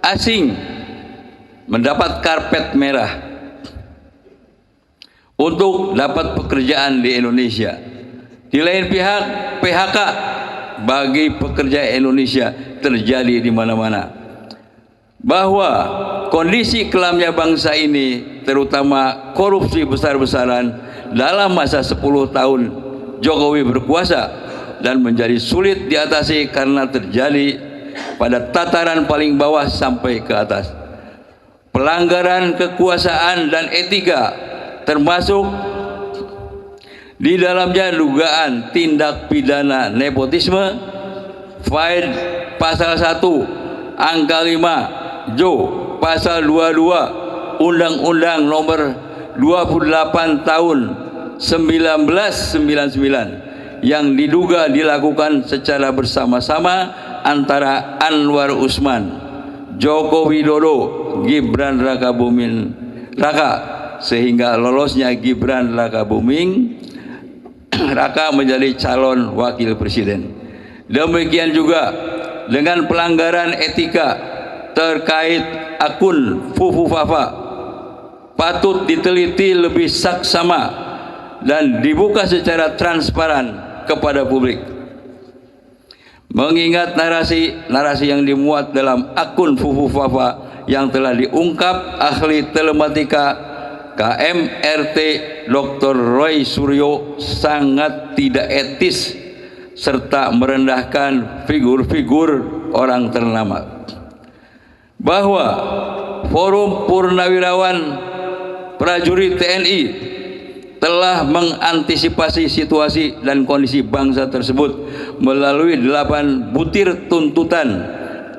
asing mendapat karpet merah untuk dapat pekerjaan di Indonesia. Di lain pihak, PHK bagi pekerja Indonesia terjadi di mana-mana. Bahwa kondisi kelamnya bangsa ini, terutama korupsi besar-besaran dalam masa 10 tahun Jokowi berkuasa, dan menjadi sulit diatasi karena terjadi pada tataran paling bawah sampai ke atas. Pelanggaran kekuasaan dan etika, termasuk di dalamnya dugaan tindak pidana nepotisme, Faid pasal 1 angka 5 Jo pasal 22 Undang-Undang nomor 28 tahun 1999 yang diduga dilakukan secara bersama-sama antara Anwar Usman, Joko Widodo, Gibran Rakabuming Raka, sehingga lolosnya Gibran Rakabuming Raka menjadi calon wakil presiden. Demikian juga dengan pelanggaran etika terkait akun Fufu Fafa, patut diteliti lebih saksama dan dibuka secara transparan kepada publik. Mengingat narasi yang dimuat dalam akun Fufu Fafa yang telah diungkap ahli telematika KMRT Dr. Roy Suryo sangat tidak etis serta merendahkan figur-figur orang ternama. Bahwa Forum Purnawirawan Prajurit TNI telah mengantisipasi situasi dan kondisi bangsa tersebut melalui 8 butir tuntutan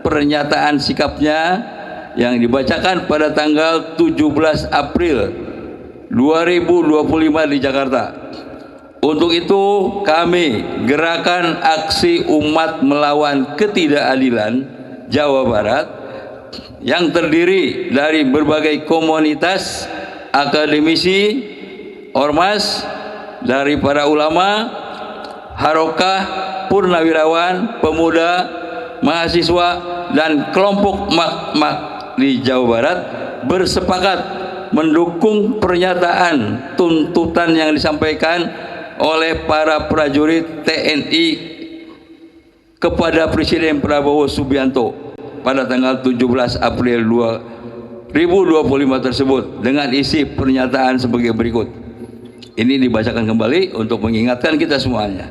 pernyataan sikapnya yang dibacakan pada tanggal 17 April 2025 di Jakarta. Untuk itu kami Gerakan Aksi Umat Melawan Ketidakadilan Jawa Barat, yang terdiri dari berbagai komunitas, akademisi, ormas, dari para ulama, harokah, purnawirawan, pemuda, mahasiswa, dan kelompok mak-mak di Jawa Barat bersepakat mendukung pernyataan tuntutan yang disampaikan oleh para prajurit TNI kepada Presiden Prabowo Subianto pada tanggal 17 April 2025 tersebut, dengan isi pernyataan sebagai berikut. Ini dibacakan kembali untuk mengingatkan kita semuanya.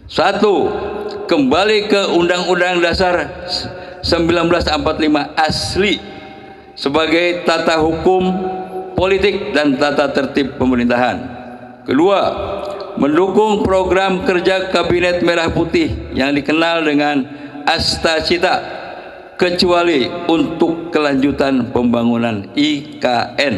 1. Kembali ke Undang-Undang Dasar 1945 asli sebagai tata hukum politik dan tata tertib pemerintahan. 2. Mendukung program kerja Kabinet Merah Putih yang dikenal dengan Astacita, kecuali untuk kelanjutan pembangunan IKN.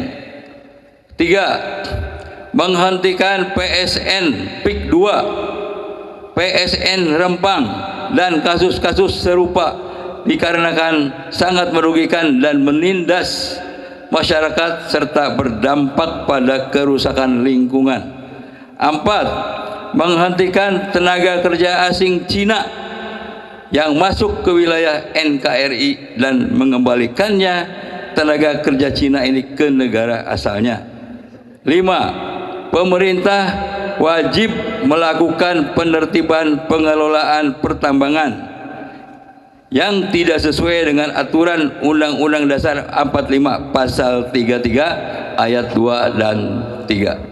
3. Menghentikan PSN PIK 2, PSN Rempang, dan kasus-kasus serupa dikarenakan sangat merugikan dan menindas masyarakat serta berdampak pada kerusakan lingkungan. 4. Menghentikan tenaga kerja asing Cina yang masuk ke wilayah NKRI dan mengembalikannya tenaga kerja Cina ini ke negara asalnya. 5. Pemerintah wajib melakukan penertiban pengelolaan pertambangan yang tidak sesuai dengan aturan Undang-Undang Dasar 45 Pasal 33 Ayat 2 dan 3.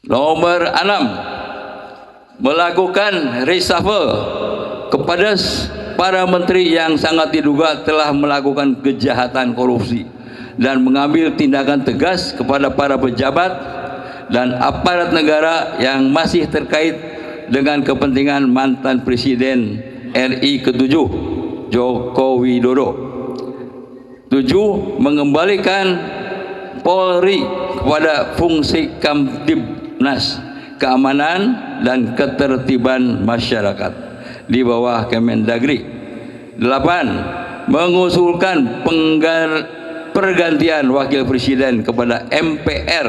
Nomor 6. Melakukan reshuffle kepada para menteri yang sangat diduga telah melakukan kejahatan korupsi dan mengambil tindakan tegas kepada para pejabat dan aparat negara yang masih terkait dengan kepentingan mantan Presiden RI ke-7 Joko Widodo. 7. Mengembalikan Polri kepada fungsi Kamtibnas, keamanan dan ketertiban masyarakat di bawah Kemendagri. 8. Mengusulkan pergantian wakil presiden kepada MPR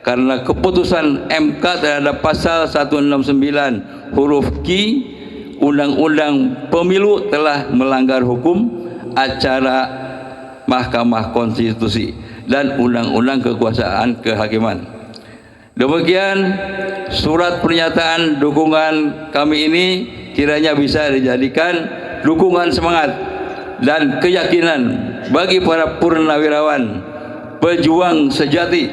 karena keputusan MK terhadap pasal 169 huruf Q Undang-Undang Pemilu telah melanggar hukum acara Mahkamah Konstitusi dan Undang-Undang Kekuasaan Kehakiman. Demikian surat pernyataan dukungan kami ini kiranya bisa dijadikan dukungan semangat dan keyakinan bagi para purnawirawan pejuang sejati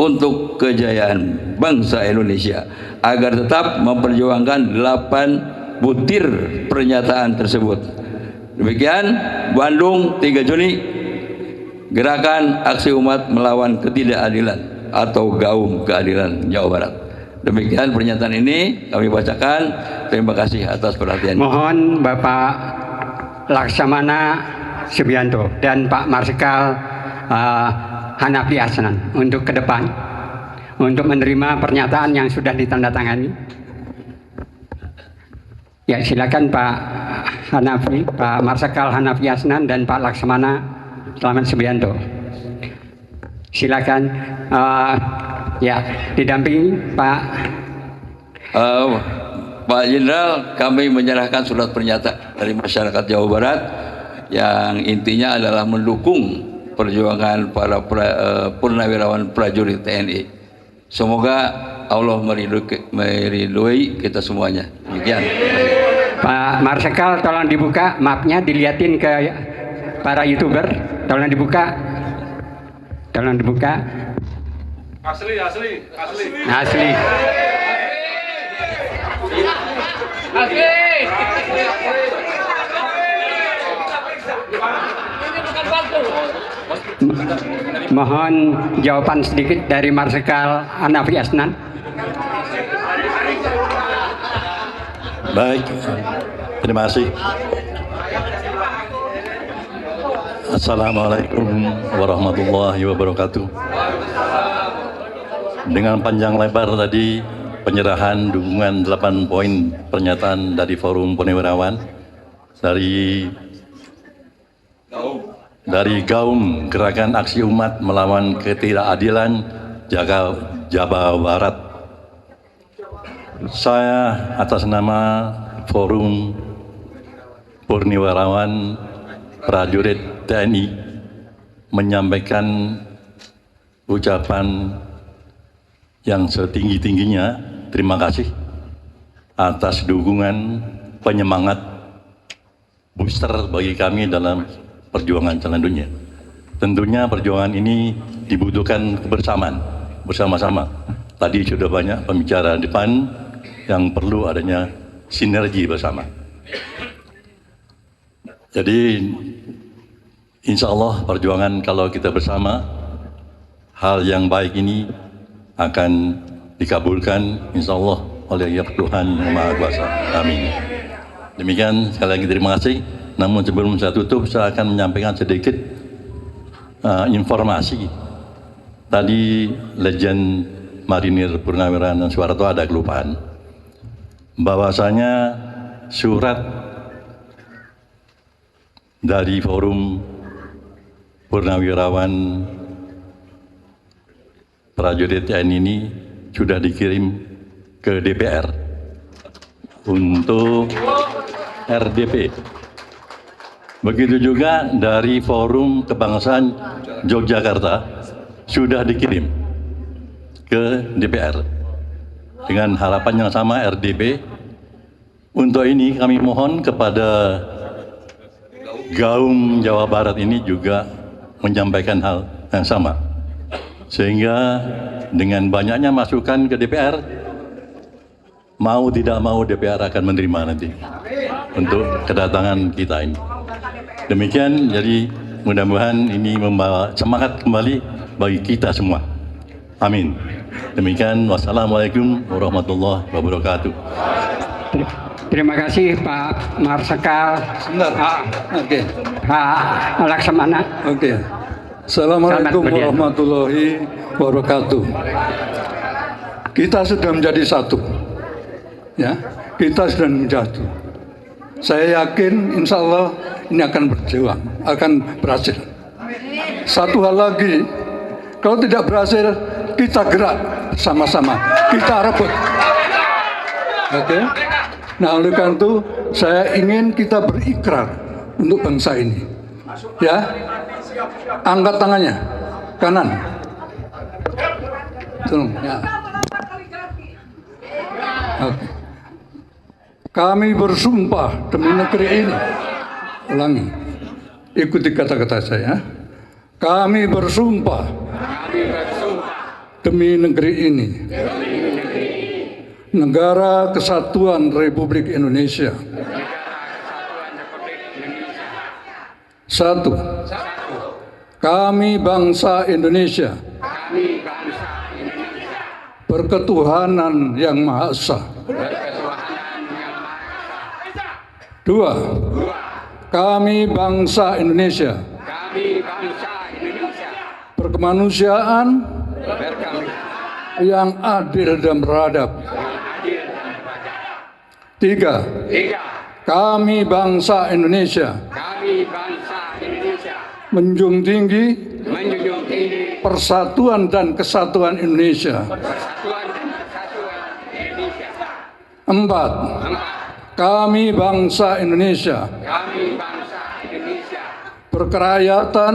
untuk kejayaan bangsa Indonesia agar tetap memperjuangkan 8 butir pernyataan tersebut. Demikian Bandung 3 Juni Gerakan Aksi Umat Melawan Ketidakadilan atau Gaum Keadilan Jawa Barat. Demikian pernyataan ini kami bacakan. Terima kasih atas perhatiannya. Mohon Bapak Laksamana Subianto dan Pak Marsikal Hanafi Asnan untuk ke depan untuk menerima pernyataan yang sudah ditandatangani. Ya, silakan Pak Hanafi, Pak Marsikal Hanafi Asnan dan Pak Laksamana Selamat Subianto. Silakan ya didampingi Pak Pak Jenderal, kami menyerahkan surat pernyataan dari masyarakat Jawa Barat yang intinya adalah mendukung perjuangan para purnawirawan prajurit TNI. Semoga Allah meridhoi kita semuanya. Demikian. Pak Marsikal, tolong dibuka mapnya, dilihatin ke para YouTuber. Tolong dibuka. Tolong dibuka. Asli. Asli. Mohon jawaban sedikit dari Marsikal Hanafi Asnan. Baik, terima kasih. Assalamualaikum warahmatullahi wabarakatuh. Dengan panjang lebar tadi penyerahan dukungan 8 poin pernyataan dari Forum Purnawirawan dari Gaum Gerakan Aksi Umat Melawan Ketidakadilan Jawa Barat. Saya atas nama Forum Purnawirawan Prajurit TNI menyampaikan ucapan yang setinggi-tingginya terima kasih atas dukungan penyemangat booster bagi kami dalam perjuangan selanjutnya. Tentunya perjuangan ini dibutuhkan kebersamaan bersama-sama. Tadi sudah banyak pembicara depan yang perlu adanya sinergi bersama. Jadi insya Allah perjuangan kalau kita bersama, hal yang baik ini akan dikabulkan insya Allah oleh Tuhan Yang Maha Kuasa. Amin. Demikian, sekali lagi terima kasih. Namun sebelum saya tutup, saya akan menyampaikan sedikit informasi. Tadi Legend Marinir Purnawirawan Soeharto ada kelupaan bahwasanya surat dari Forum Purnawirawan prajurit TNI ini sudah dikirim ke DPR untuk RDP. Begitu juga dari Forum Kebangsaan Yogyakarta sudah dikirim ke DPR dengan harapan yang sama, RDP. Untuk ini kami mohon kepada Gaum Jawa Barat ini juga menyampaikan hal yang sama, sehingga dengan banyaknya masukan ke DPR, mau tidak mau DPR akan menerima nanti untuk kedatangan kita ini. Demikian, jadi mudah-mudahan ini membawa semangat kembali bagi kita semua. Amin. Demikian, wassalamualaikum warahmatullahi wabarakatuh. Terima kasih Pak Marsikal. Sebentar. Oke. Pak Laksamana. Oke. Assalamualaikum warahmatullahi wabarakatuh. Kita sudah menjadi satu. Ya, kita sudah menjadi. Saya yakin insya Allah ini akan berjuang, akan berhasil. Satu hal lagi, kalau tidak berhasil, kita gerak sama-sama, kita rebut. Oke? Nah, oleh karena itu saya ingin kita berikrar untuk bangsa ini. Ya, angkat tangannya, kanan. Tolong. Ya. Oke. Kami bersumpah demi negeri ini. Ulangi. Ikuti kata-kata saya. Kami bersumpah demi negeri ini. Negara Kesatuan Republik Indonesia. Satu. Kami bangsa Indonesia. Berketuhanan yang Maha Esa. Dua, kami bangsa Indonesia. Berkemanusiaan yang adil dan beradab. Tiga, kami bangsa Indonesia. Menjunjung tinggi persatuan dan kesatuan Indonesia. Empat, kami bangsa Indonesia berkerakyatan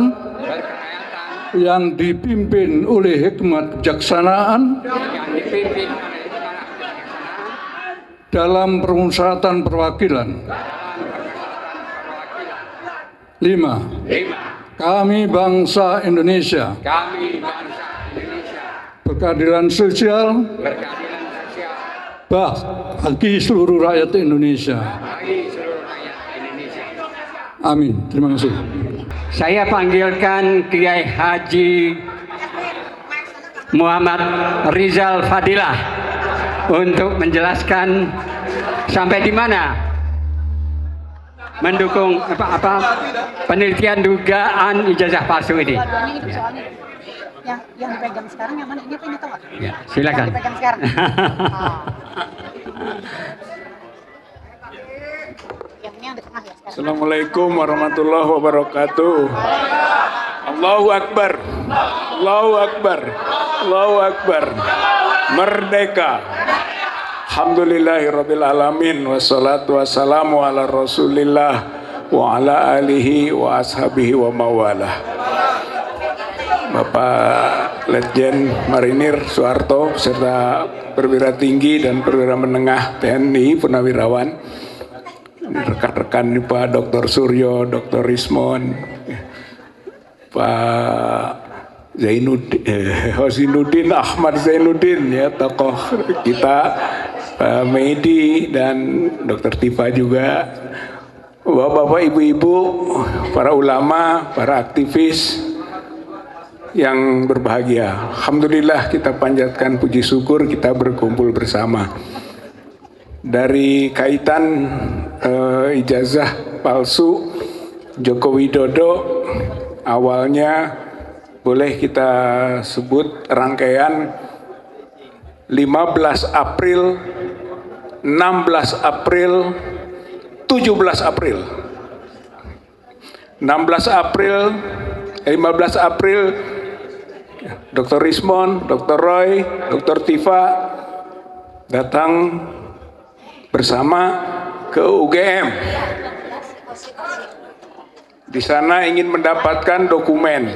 yang dipimpin oleh hikmat kebijaksanaan dalam permusyawaratan perwakilan. Lima, kami bangsa Indonesia berkeadilan sosial bagi seluruh rakyat Indonesia. Amin. Terima kasih. Saya panggilkan Kiai Haji Muhammad Rizal Fadilah untuk menjelaskan sampai di mana mendukung penelitian dugaan ijazah palsu ini. Yang dipegang sekarang yang mana? Ini apa ini tahu nggak? Ya, silakan. Yang dipegang sekarang. Yang ini yang di tengah ya sekarang. Assalamualaikum warahmatullahi wabarakatuh. Allahu Akbar. Allahu Akbar. Allahu Akbar. Merdeka. Alhamdulillahirabbil alamin wassalatu wassalamu ala Rasulillah wa ala alihi wa ashabihi wa mawalah. Bapak Letjen Marinir Soeharto serta perwira tinggi dan perwira menengah TNI Purnawirawan, rekan-rekan Pak Dr. Suryo, Dr. Rismon, Pak Hosinuddin Ahmad Zainuddin, ya tokoh kita, Pak Medi dan Dr. Tifa juga, bapak-bapak, ibu-ibu, para ulama, para aktivis yang berbahagia. Alhamdulillah kita panjatkan puji syukur kita berkumpul bersama. Dari kaitan ijazah palsu Joko Widodo, awalnya boleh kita sebut rangkaian 15 April, 16 April, 17 April. 15 April Dr. Rismon, Dr. Roy, Dr. Tifa datang bersama ke UGM. Di sana ingin mendapatkan dokumen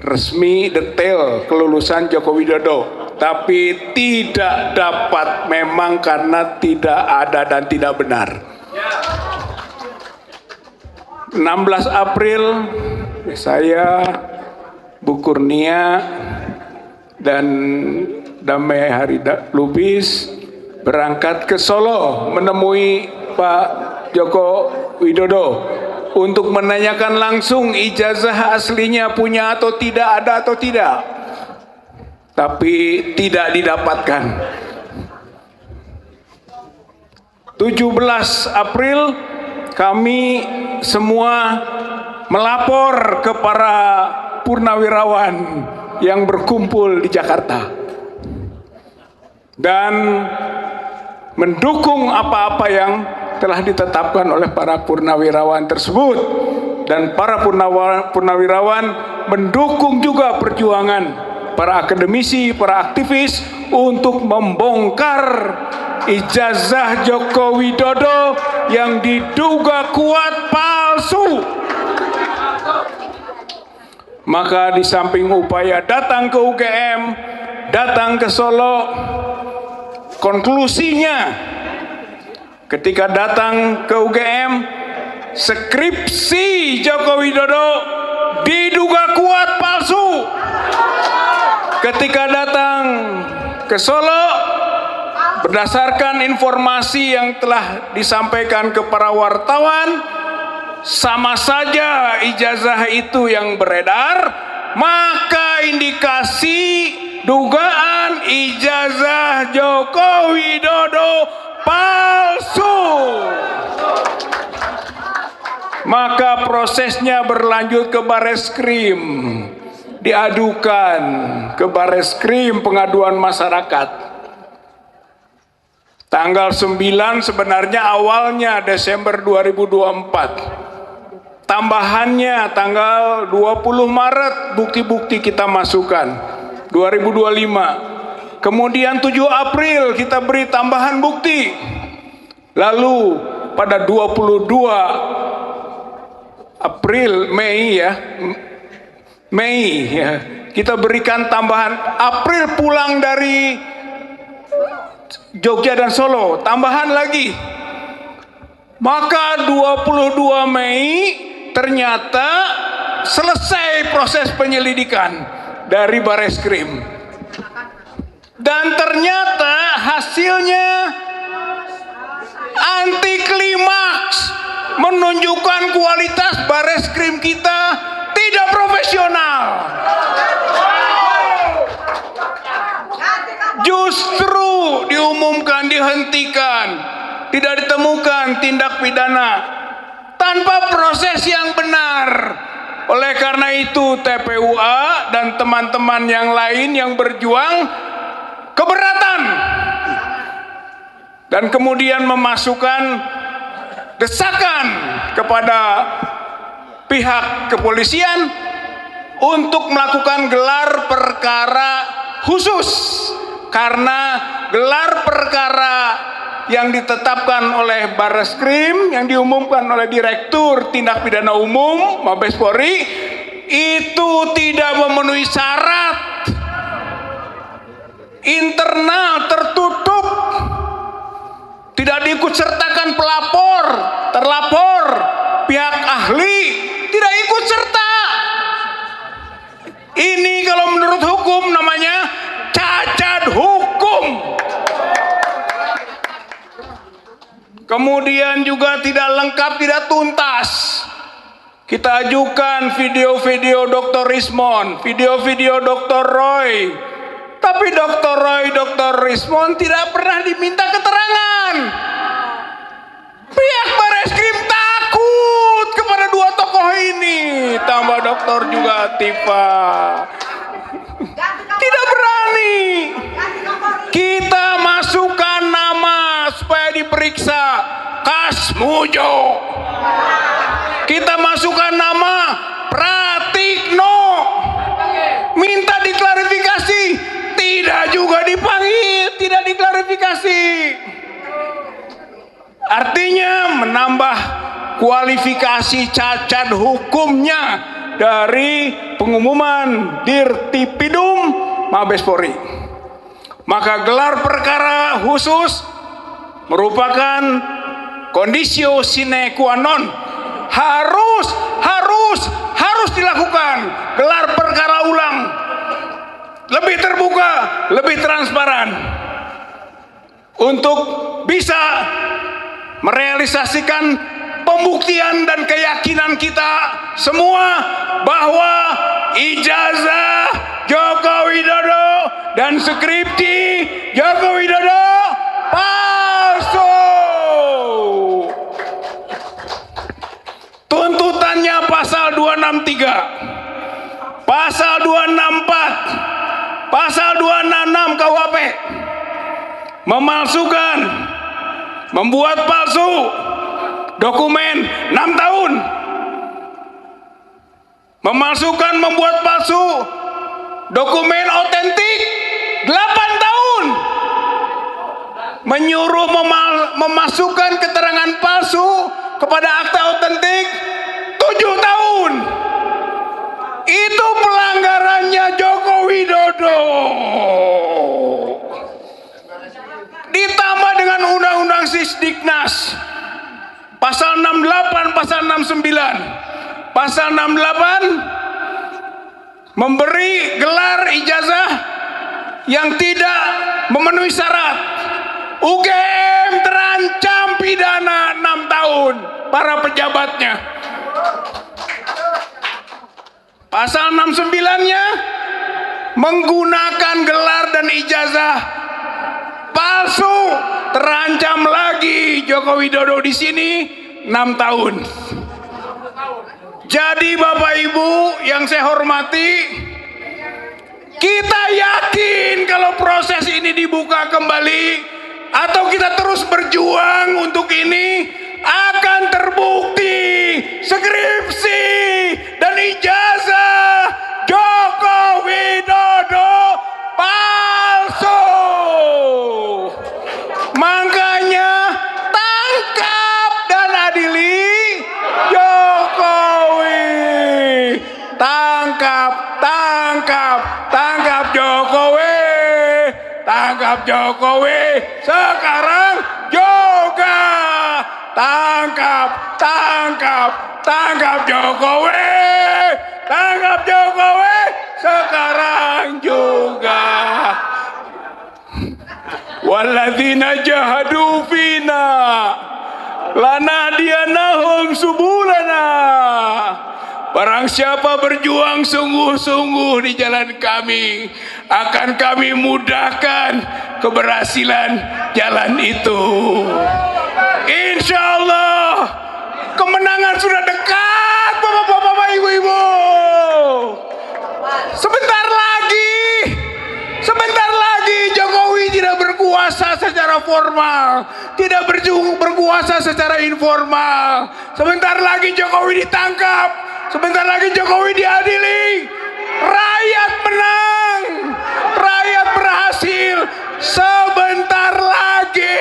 resmi detail kelulusan Joko Widodo, tapi tidak dapat memang karena tidak ada dan tidak benar. 16 April saya, Bu Kurnia, dan Damai Hari Lubis berangkat ke Solo menemui Pak Joko Widodo untuk menanyakan langsung ijazah aslinya punya atau tidak, ada atau tidak. Tapi tidak didapatkan. 17 April kami semua melapor ke para purnawirawan yang berkumpul di Jakarta dan mendukung apa-apa yang telah ditetapkan oleh para purnawirawan tersebut, dan para purnawirawan mendukung juga perjuangan para akademisi, para aktivis untuk membongkar ijazah Joko Widodo yang diduga kuat palsu. Maka di samping upaya datang ke UGM, datang ke Solo, konklusinya ketika datang ke UGM, skripsi Joko Widodo diduga kuat palsu. Ketika datang ke Solo, berdasarkan informasi yang telah disampaikan ke para wartawan, sama saja ijazah itu yang beredar, maka indikasi dugaan ijazah Joko Widodo palsu. Maka prosesnya berlanjut ke Bareskrim, diadukan ke Bareskrim pengaduan masyarakat. Tanggal 9 sebenarnya awalnya Desember 2024. Tambahannya tanggal 20 Maret bukti-bukti kita masukkan 2025. Kemudian 7 April kita beri tambahan bukti. Lalu pada 22 April, Mei kita berikan tambahan. April pulang dari Jogja dan Solo, tambahan lagi. Maka 22 Mei ternyata selesai proses penyelidikan dari Bareskrim. Dan ternyata hasilnya anti klimaks, menunjukkan kualitas Bareskrim kita tidak profesional. Justru diumumkan dihentikan, tidak ditemukan tindak pidana tanpa proses yang benar. Oleh karena itu TPUA dan teman-teman yang lain yang berjuang keberatan dan kemudian memasukkan desakan kepada pihak kepolisian untuk melakukan gelar perkara khusus, karena gelar perkara yang ditetapkan oleh Bareskrim, yang diumumkan oleh Direktur Tindak Pidana Umum Mabes Polri, itu tidak memenuhi syarat, internal, tertutup, tidak diikutsertakan pelapor, terlapor, pihak ahli tidak ikut serta. Ini kalau menurut hukum namanya cacat hukum. Kemudian juga tidak lengkap, tidak tuntas. Kita ajukan video-video Dr. Rismon, video-video Dr. Roy. Tapi Dr. Roy, Dr. Rismon tidak pernah diminta keterangan. Pihak Bareskrim takut kepada dua tokoh ini. Tambah dokter juga Tifa. Tidak berani. Kita masukkan nama supaya diperiksa Kasmujo. Kita masukkan nama Pratikno. minta diklarifikasi, tidak juga dipanggil, tidak diklarifikasi. Artinya menambah kualifikasi cacat hukumnya dari pengumuman Dirtipidum Mabes Polri. Maka gelar perkara khusus merupakan kondisio sine qua non, harus dilakukan gelar perkara ulang, lebih terbuka, lebih transparan, untuk bisa merealisasikan pembuktian dan keyakinan kita semua bahwa ijazah Joko Widodo dan skripsi Joko Widodo palsu. Tuntutannya pasal 263, pasal 264, pasal 266 KUHP. Memalsukan, membuat palsu dokumen 6 tahun. Memalsukan, membuat palsu dokumen otentik 8 tahun. Menyuruh memasukkan keterangan palsu kepada akta otentik 7 tahun. Itu pelanggarannya Joko Widodo. Ditambah dengan Undang-Undang Sisdiknas pasal 68, pasal 69. Pasal 68 memberi gelar ijazah yang tidak memenuhi syarat. UGM terancam pidana 6 tahun para pejabatnya. Pasal 69-nya menggunakan gelar dan ijazah palsu, terancam lagi Joko Widodo di sini 6 tahun. Jadi Bapak Ibu yang saya hormati, kita yakin kalau proses ini dibuka kembali atau kita terus berjuang untuk ini, akan terbukti skripsi dan ijazah Joko Widodo palsu. Makanya tangkap dan adili Jokowi. Tangkap Jokowi. Tangkap Jokowi sekarang juga. Tangkap Jokowi. Tangkap Jokowi sekarang juga. Walladzina jahadu fina lanahdiyanahum subulana. Barang siapa berjuang sungguh-sungguh di jalan kami, akan kami mudahkan keberhasilan jalan itu. Insya Allah kemenangan sudah dekat, bapak-bapak, ibu-ibu. Sebentar lagi Jokowi tidak berkuasa secara formal, tidak berkuasa secara informal. Sebentar lagi Jokowi ditangkap, sebentar lagi Jokowi diadili. Rakyat menang, rakyat berhasil. Sebentar lagi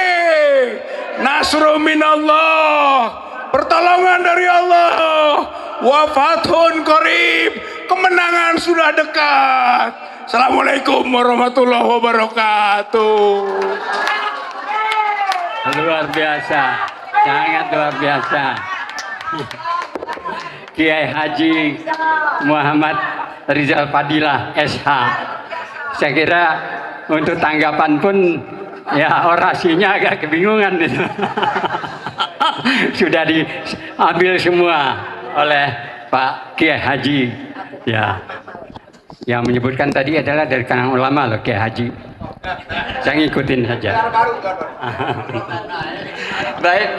nasrun minallah, pertolongan dari Allah, wa fathun qarib, kemenangan sudah dekat. Assalamualaikum warahmatullahi wabarakatuh. Luar biasa, sangat luar biasa. Kiai Haji Muhammad Rizal Fadilah SH. Saya kira untuk tanggapan pun ya orasinya agak kebingungan gitu. Sudah diambil semua oleh Pak Kiai Haji. Ya, yang menyebutkan tadi adalah dari kalangan ulama loh, Kiai Haji. Saya ngikutin saja. Baik,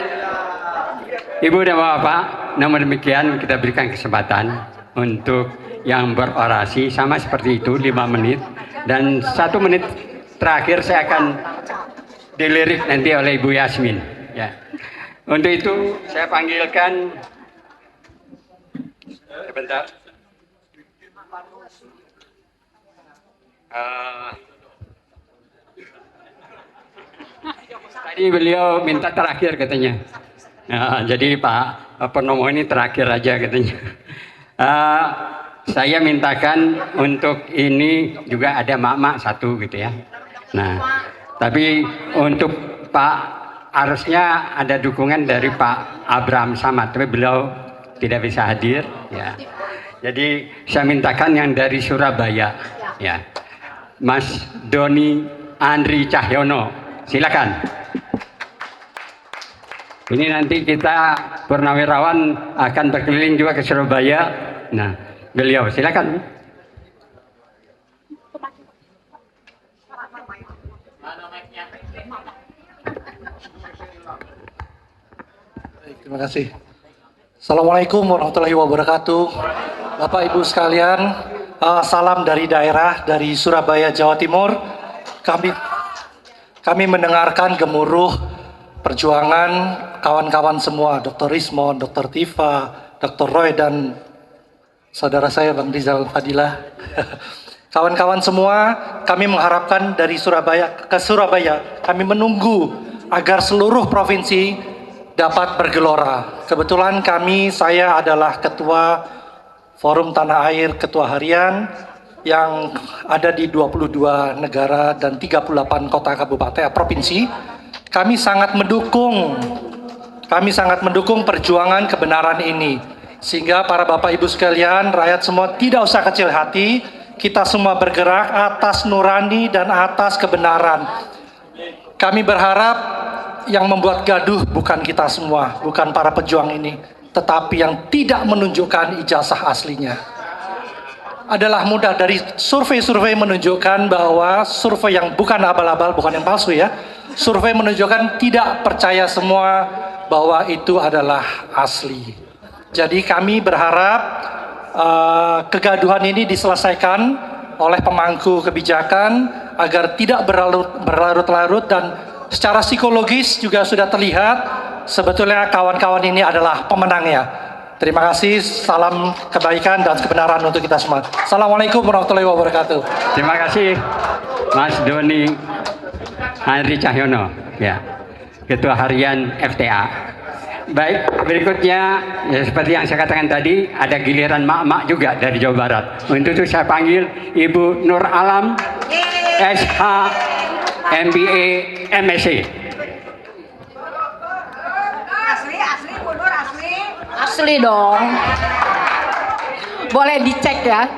Ibu dan Bapak, namun demikian kita berikan kesempatan untuk yang berorasi sama seperti itu 5 menit, dan 1 menit terakhir saya akan dilirik nanti oleh Ibu Yasmin. Ya. Untuk itu saya panggilkan sebentar. Tadi beliau minta terakhir katanya. Jadi Pak Purnomo ini terakhir aja katanya. Saya mintakan untuk ini juga ada mak-mak satu gitu ya. Nah, tapi untuk Pak harusnya ada dukungan dari Pak Abraham Samad, tapi beliau tidak bisa hadir ya. Jadi saya mintakan yang dari Surabaya ya. Mas Doni Andri Cahyono, silakan. Ini nanti kita purnawirawan akan berkeliling juga ke Surabaya. Nah, beliau silakan. Terima kasih. Assalamualaikum warahmatullahi wabarakatuh. Bapak Ibu sekalian, salam dari daerah, dari Surabaya, Jawa Timur. Kami mendengarkan gemuruh perjuangan kawan-kawan semua, Dr. Rismon, Dr. Tifa, Dr. Roy, dan saudara saya Bang Rizal Fadilah. Kawan-kawan semua, kami mengharapkan dari Surabaya ke Surabaya, kami menunggu agar seluruh provinsi dapat bergelora. Kebetulan saya adalah ketua Forum Tanah Air, ketua harian yang ada di 22 negara dan 38 kota kabupaten provinsi. Kami sangat mendukung perjuangan kebenaran ini. Sehingga para Bapak Ibu sekalian, rakyat semua tidak usah kecil hati. Kita semua bergerak atas nurani dan atas kebenaran. Kami berharap yang membuat gaduh bukan kita semua, bukan para pejuang ini, tetapi yang tidak menunjukkan ijazah aslinya. Adalah mudah dari survei-survei menunjukkan bahwa survei yang bukan abal-abal, bukan yang palsu ya. Survei menunjukkan tidak percaya semua bahwa itu adalah asli. Jadi kami berharap kegaduhan ini diselesaikan oleh pemangku kebijakan agar tidak berlarut-larut, dan secara psikologis juga sudah terlihat sebetulnya kawan-kawan ini adalah pemenangnya. Terima kasih, salam kebaikan dan kebenaran untuk kita semua. Assalamualaikum warahmatullahi wabarakatuh. Terima kasih Mas Doni Andri Cahyono ya, Ketua Harian FTA. Baik, berikutnya ya, seperti yang saya katakan tadi, ada giliran mak-mak juga dari Jawa Barat. Untuk itu saya panggil Ibu Nur Alam, SH, MBA, MSc. Asli, Bu Nur, asli. Asli dong. Boleh dicek ya.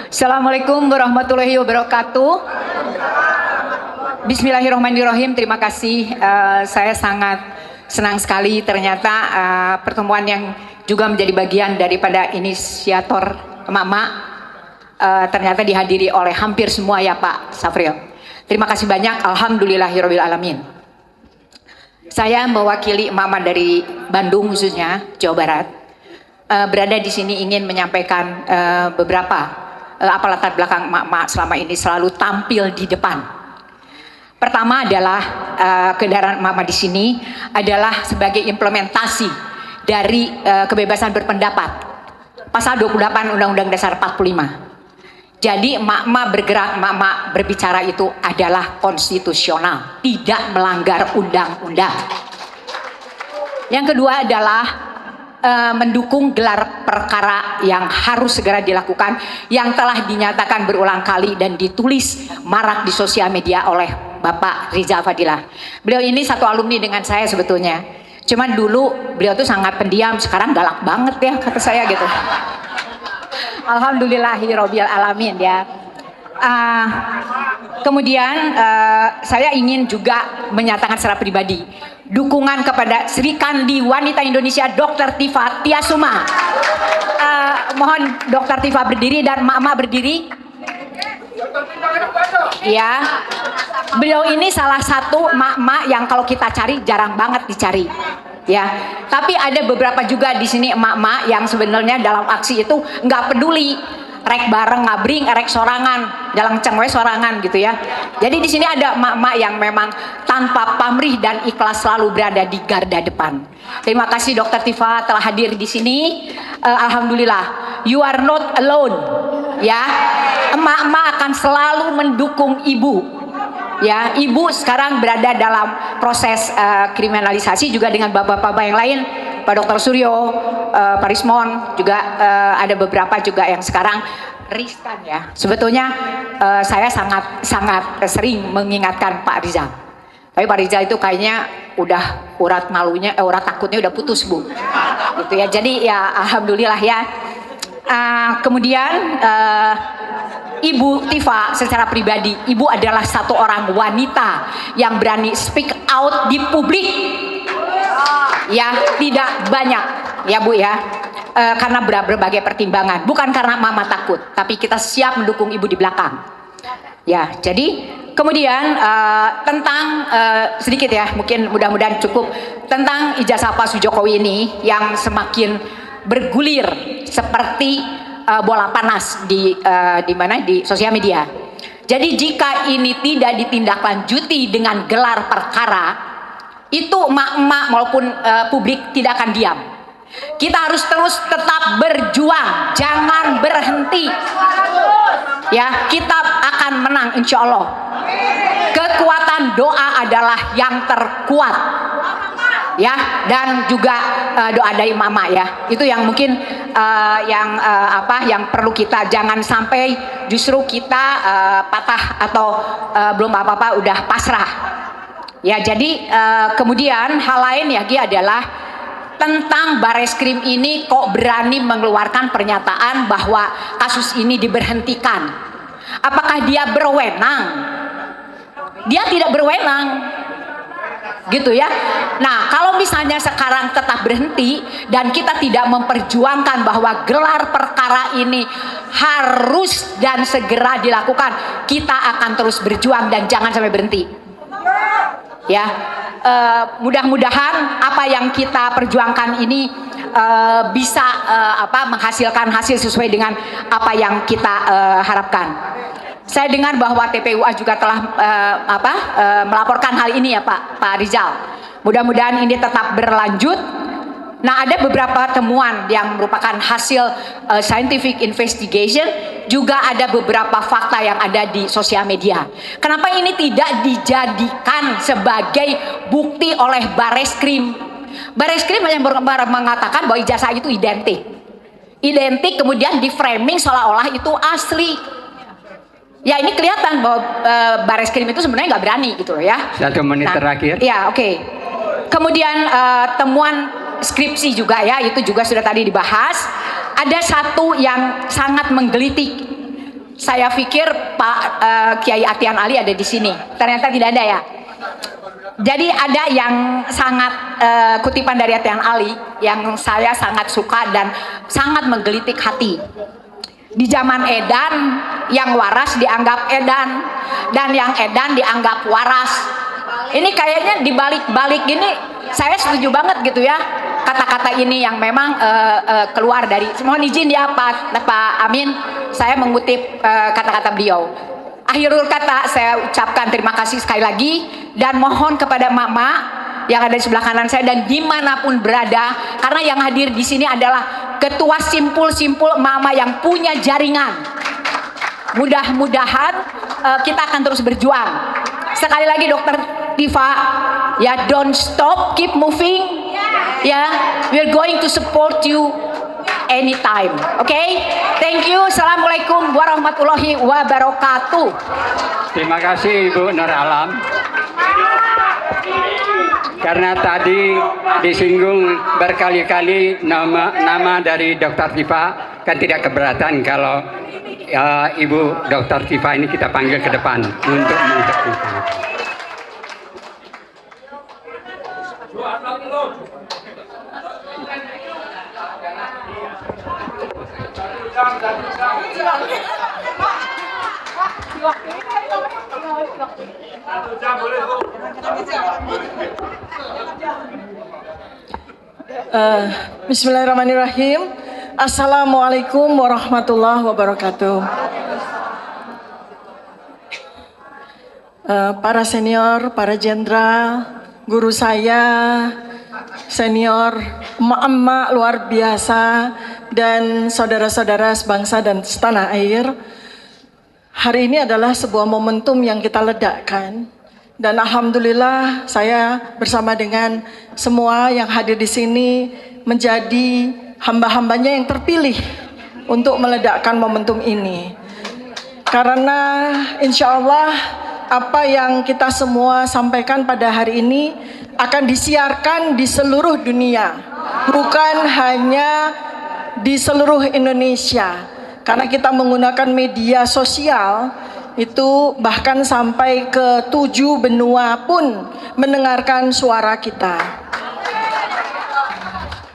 Assalamualaikum warahmatullahi wabarakatuh. Bismillahirrahmanirrahim. Terima kasih. Saya sangat senang sekali ternyata pertemuan yang juga menjadi bagian daripada inisiator emak-emak ternyata dihadiri oleh hampir semua ya Pak Safril. Terima kasih banyak. Alhamdulillahirabbil alamin. Saya mewakili emak-emak dari Bandung khususnya Jawa Barat. Berada di sini ingin menyampaikan beberapa apa latar belakang emak-emak selama ini selalu tampil di depan. Pertama adalah kendaraan emak-emak di sini adalah sebagai implementasi dari kebebasan berpendapat pasal 28 Undang-Undang Dasar 45. Jadi emak-emak bergerak, emak-emak berbicara itu adalah konstitusional, tidak melanggar undang-undang. Yang kedua adalah mendukung gelar perkara yang harus segera dilakukan, yang telah dinyatakan berulang kali dan ditulis marak di sosial media oleh Bapak Rizal Fadilah. Beliau ini satu alumni dengan saya sebetulnya. Cuman dulu beliau tuh sangat pendiam, sekarang galak banget ya kata saya gitu. Alhamdulillahirabbil alamin ya. Kemudian saya ingin juga menyatakan secara pribadi dukungan kepada Sri Kandi Wanita Indonesia Dr. Tifa Tiasuma. Mohon Dr. Tifa berdiri dan emak-emak berdiri. Ya, beliau ini salah satu emak-emak yang kalau kita cari jarang banget dicari. Ya, tapi ada beberapa juga di sini emak-emak yang sebenarnya dalam aksi itu nggak peduli, rek bareng ngabring, rek sorangan, dalam cengwe sorangan gitu ya. Jadi di sini ada emak-emak yang memang tanpa pamrih dan ikhlas selalu berada di garda depan. Terima kasih Dr. Tifa telah hadir di sini. Alhamdulillah, you are not alone. ya, emak-emak akan selalu mendukung ibu. Ya, ibu sekarang berada dalam proses kriminalisasi juga dengan bapak-bapak yang lain, Pak Dr. Suryo, Pak Rismon, juga ada beberapa juga yang sekarang riskan ya. Sebetulnya saya sangat sering mengingatkan Pak Rizal. Tapi Pak Rizal itu kayaknya udah urat takutnya udah putus, Bu. Gitu ya. Jadi ya alhamdulillah ya. Kemudian Ibu Tifa secara pribadi, Ibu adalah satu orang wanita yang berani speak out di publik. Ya, tidak banyak ya Bu ya. Karena berbagai pertimbangan, bukan karena mama takut, tapi kita siap mendukung ibu di belakang. Ya, jadi kemudian tentang sedikit ya, mungkin mudah-mudahan cukup tentang ijazah Pak Jokowi ini yang semakin bergulir seperti bola panas di sosial media. Jadi jika ini tidak ditindaklanjuti dengan gelar perkara, itu emak-emak maupun publik tidak akan diam. Kita harus terus tetap berjuang, jangan berhenti. Ya, kita akan menang insya Allah. Kekuatan doa adalah yang terkuat. Ya, dan juga doa dari mama ya. Itu yang mungkin yang perlu kita, jangan sampai justru kita patah atau belum apa-apa udah pasrah. Ya, jadi kemudian hal lain lagi adalah tentang Bareskrim ini kok berani mengeluarkan pernyataan bahwa kasus ini diberhentikan. Apakah dia berwenang? Dia tidak berwenang. Gitu ya. Nah, kalau misalnya sekarang tetap berhenti dan kita tidak memperjuangkan bahwa gelar perkara ini harus dan segera dilakukan, kita akan terus berjuang dan jangan sampai berhenti. Ya, mudah-mudahan apa yang kita perjuangkan ini bisa menghasilkan hasil sesuai dengan apa yang kita harapkan. Saya dengar bahwa TPUA juga telah melaporkan hal ini ya Pak Rizal. Mudah-mudahan ini tetap berlanjut. Nah, ada beberapa temuan yang merupakan hasil scientific investigation, juga ada beberapa fakta yang ada di sosial media. Kenapa ini tidak dijadikan sebagai bukti oleh Bareskrim? Bareskrim yang mengatakan bahwa ijazah itu identik, kemudian di framing seolah-olah itu asli. Ya, ini kelihatan bahwa Bareskrim itu sebenarnya nggak berani gitu ya. 1 menit terakhir. Ya, oke. Kemudian temuan skripsi juga ya, itu juga sudah tadi dibahas. Ada satu yang sangat menggelitik. Saya pikir Pak Kiai Atian Ali ada di sini. Ternyata tidak ada ya. Jadi ada yang sangat kutipan dari Atian Ali yang saya sangat suka dan sangat menggelitik hati. Di zaman edan, yang waras dianggap edan dan yang edan dianggap waras. Ini kayaknya dibalik-balik gini, saya setuju banget gitu ya. Kata-kata ini yang memang keluar dari, mohon izin ya Pak Amin, saya mengutip kata-kata beliau. Akhirul kata saya ucapkan terima kasih sekali lagi dan mohon kepada mama yang ada di sebelah kanan saya dan dimanapun berada, karena yang hadir di sini adalah ketua simpul-simpul mama yang punya jaringan. Mudah-mudahan kita akan terus berjuang. Sekali lagi Dokter Tifa, ya, don't stop, keep moving. Ya, we're going to support you anytime. Okay? Thank you. Assalamualaikum warahmatullahi wabarakatuh. Terima kasih Ibu Nur Alam. Karena tadi disinggung berkali-kali nama dari Dr. Tifa, kan tidak keberatan kalau Ibu Dr. Tifa ini kita panggil ke depan untuk mengucapkan. Bismillahirrahmanirrahim. Assalamualaikum warahmatullahi wabarakatuh. Para senior, para jenderal, guru saya, senior, emak-emak luar biasa, dan saudara-saudara sebangsa dan setanah air. Hari ini adalah sebuah momentum yang kita ledakkan. Dan alhamdulillah saya bersama dengan semua yang hadir di sini menjadi hamba-hambanya yang terpilih untuk meledakkan momentum ini. Karena insya Allah apa yang kita semua sampaikan pada hari ini akan disiarkan di seluruh dunia, bukan hanya di seluruh Indonesia. Karena kita menggunakan media sosial, itu bahkan sampai ke 7 benua pun mendengarkan suara kita.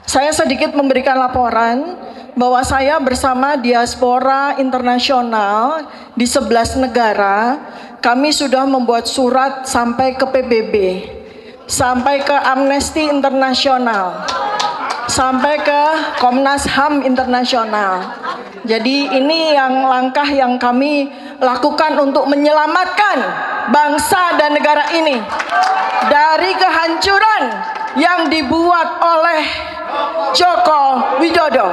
Saya sedikit memberikan laporan bahwa saya bersama diaspora internasional di 11 negara, kami sudah membuat surat sampai ke PBB, sampai ke Amnesty International, sampai ke Komnas HAM Internasional. Jadi ini yang langkah yang kami lakukan untuk menyelamatkan bangsa dan negara ini dari kehancuran yang dibuat oleh Joko Widodo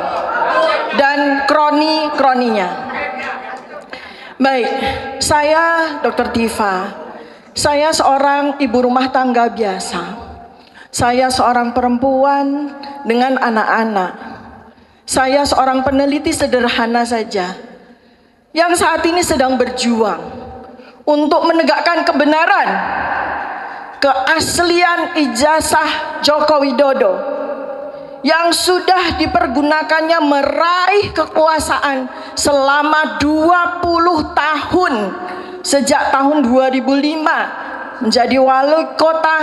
dan kroni-kroninya. Baik, saya Dr. Tifa. Saya seorang ibu rumah tangga biasa. Saya seorang perempuan dengan anak-anak. Saya seorang peneliti sederhana saja yang saat ini sedang berjuang untuk menegakkan kebenaran, keaslian ijazah Joko Widodo yang sudah dipergunakannya meraih kekuasaan selama 20 tahun sejak tahun 2005 menjadi wali kota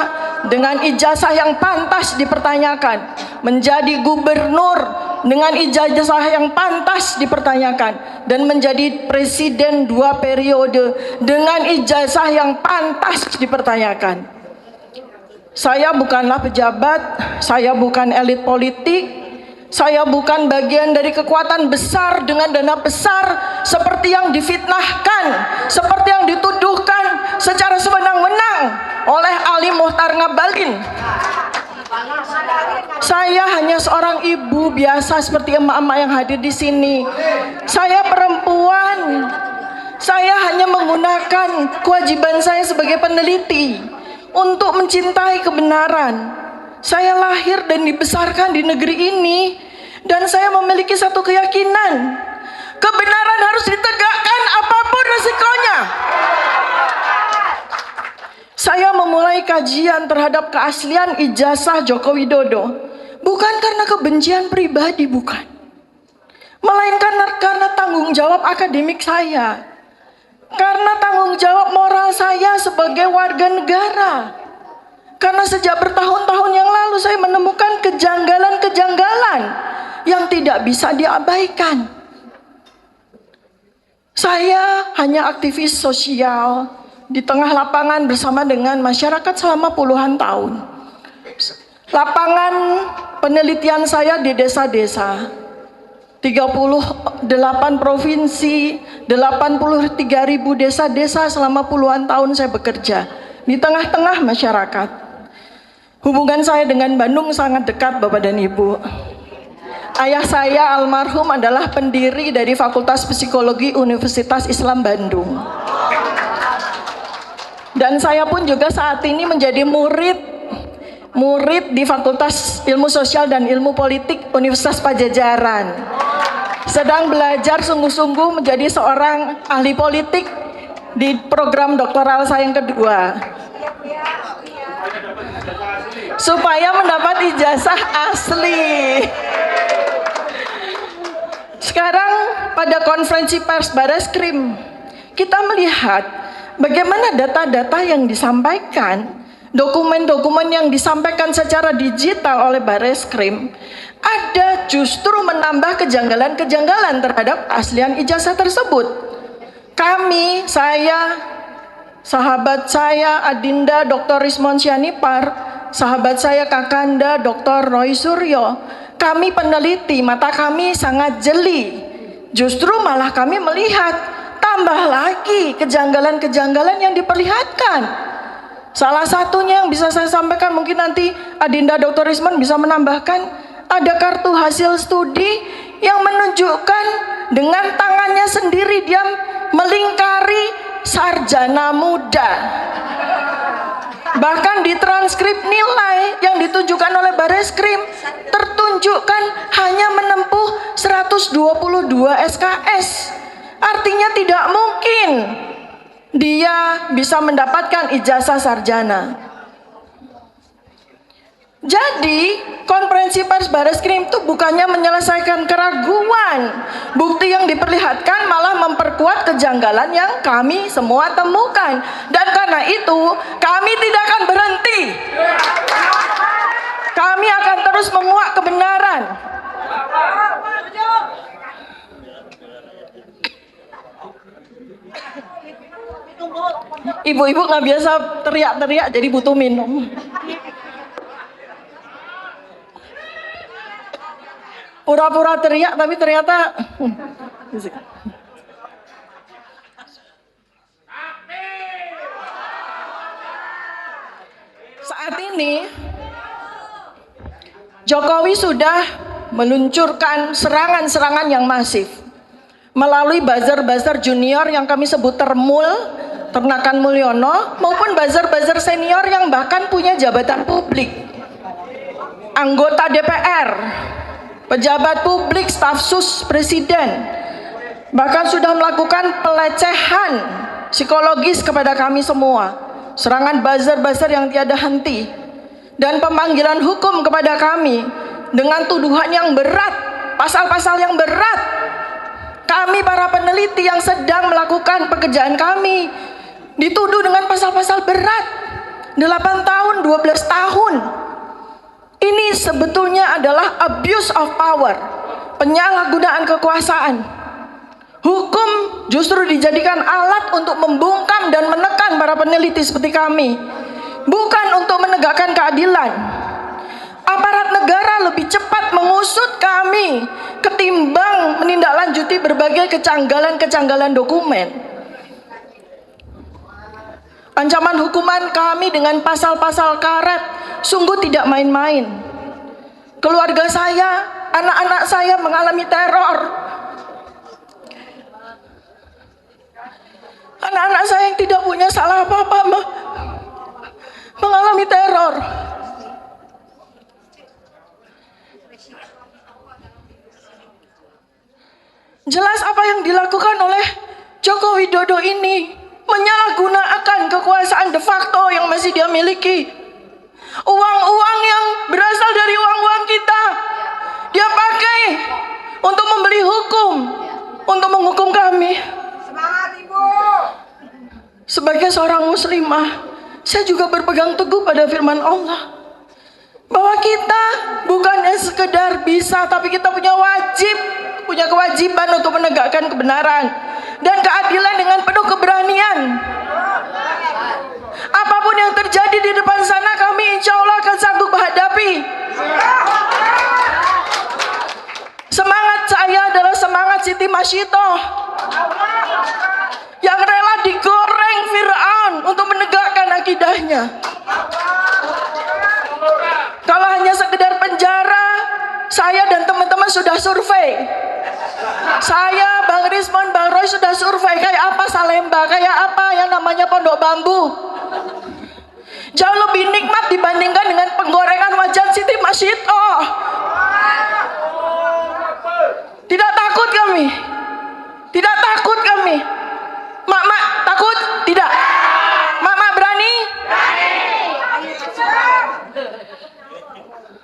dengan ijazah yang pantas dipertanyakan, menjadi gubernur dengan ijazah yang pantas dipertanyakan, dan menjadi presiden 2 periode dengan ijazah yang pantas dipertanyakan. Saya bukanlah pejabat, saya bukan elit politik, saya bukan bagian dari kekuatan besar dengan dana besar seperti yang difitnahkan, seperti yang dituduhkan secara sewenang-wenang oleh Ali Muhtar Ngabalin. Saya hanya seorang ibu biasa seperti emak-emak yang hadir di sini. Saya perempuan. Saya hanya menggunakan kewajiban saya sebagai peneliti untuk mencintai kebenaran. Saya lahir dan dibesarkan di negeri ini, dan saya memiliki satu keyakinan, kebenaran harus ditegakkan apapun resikonya. Saya memulai kajian terhadap keaslian ijazah Joko Widodo bukan karena kebencian pribadi, bukan, melainkan karena tanggung jawab akademik saya, karena tanggung jawab moral saya sebagai warga negara. Karena sejak bertahun-tahun yang lalu saya menemukan kejanggalan-kejanggalan yang tidak bisa diabaikan. Saya hanya aktivis sosial di tengah lapangan bersama dengan masyarakat selama puluhan tahun. Lapangan penelitian saya di desa-desa, 38 provinsi, 83.000 desa-desa selama puluhan tahun saya bekerja di tengah-tengah masyarakat. Hubungan saya dengan Bandung sangat dekat, Bapak dan Ibu. Ayah saya almarhum adalah pendiri dari Fakultas Psikologi Universitas Islam Bandung. Dan saya pun juga saat ini menjadi murid di Fakultas Ilmu Sosial dan Ilmu Politik Universitas Pajajaran. Sedang belajar sungguh-sungguh menjadi seorang ahli politik di program doktoral saya yang kedua, supaya mendapat ijazah asli. Sekarang pada konferensi pers Bareskrim, kita melihat bagaimana data-data yang disampaikan, dokumen-dokumen yang disampaikan secara digital oleh Bareskrim, ada justru menambah kejanggalan-kejanggalan terhadap keaslian ijazah tersebut. Kami, saya, sahabat saya Adinda Dr. Rismon Sianipar, sahabat saya Kakanda Dr. Roy Suryo, kami peneliti, mata kami sangat jeli. Justru malah kami melihat tambah lagi kejanggalan-kejanggalan yang diperlihatkan. Salah satunya yang bisa saya sampaikan, mungkin nanti Adinda Dr. Rismon bisa menambahkan, ada kartu hasil studi yang menunjukkan dengan tangannya sendiri dia melingkari sarjana muda. Bahkan di transkrip nilai yang ditunjukkan oleh Bareskrim tertunjukkan hanya menempuh 122 SKS. Artinya tidak mungkin dia bisa mendapatkan ijazah sarjana. Jadi konferensi pers Bareskrim itu bukannya menyelesaikan keraguan, bukti yang diperlihatkan malah memperkuat kejanggalan yang kami semua temukan. Dan karena itu kami tidak akan berhenti. Kami akan terus menguak kebenaran. Ibu-ibu nggak biasa teriak-teriak, jadi butuh minum. Pura-pura teriak tapi ternyata saat ini Jokowi sudah meluncurkan serangan-serangan yang masif melalui buzzer-buzzer junior yang kami sebut Termul, Ternakan Mulyono, maupun buzzer-buzzer senior yang bahkan punya jabatan publik, anggota DPR, pejabat publik, staf sus presiden, bahkan sudah melakukan pelecehan psikologis kepada kami semua, serangan buzzer-buzzer yang tiada henti, dan pemanggilan hukum kepada kami dengan tuduhan yang berat, pasal-pasal yang berat. Kami para peneliti yang sedang melakukan pekerjaan kami dituduh dengan pasal-pasal berat, 8 tahun, 12 tahun. Ini sebetulnya adalah abuse of power, penyalahgunaan kekuasaan. Hukum justru dijadikan alat untuk membungkam dan menekan para peneliti seperti kami, bukan untuk menegakkan keadilan. Aparat negara lebih cepat mengusut kami ketimbang menindaklanjuti berbagai kejanggalan-kejanggalan dokumen. Ancaman hukuman kami dengan pasal-pasal karet sungguh tidak main-main. Keluarga saya, anak-anak saya mengalami teror. Anak-anak saya yang tidak punya salah apa-apa mengalami teror. Jelas apa yang dilakukan oleh Joko Widodo ini menyalahgunakan kekuasaan de facto yang masih dia miliki. Uang-uang yang berasal dari uang-uang kita dia pakai untuk membeli hukum, untuk menghukum kami. Semangat Ibu. Sebagai seorang muslimah, saya juga berpegang teguh pada firman Allah bahwa kita bukannya sekedar bisa, tapi kita punya kewajiban untuk menegakkan kebenaran dan keadilan dengan penuh keberanian. Apapun yang terjadi di depan sana, kami insya Allah akan sanggup menghadapi. Semangat saya adalah semangat Siti Masyitoh yang rela digoreng Fir'aun untuk menegakkan akidahnya. Kalau hanya sekedar penjara, saya dan teman-teman sudah survei. Saya, Bang Rismon, Bang Roy sudah survei kayak apa Salemba, kayak apa yang namanya Pondok Bambu. Jauh lebih nikmat dibandingkan dengan penggorengan wajan Siti Masyitoh. Tidak takut kami. Tidak takut kami. Mak takut? Tidak. Mak berani? Berani.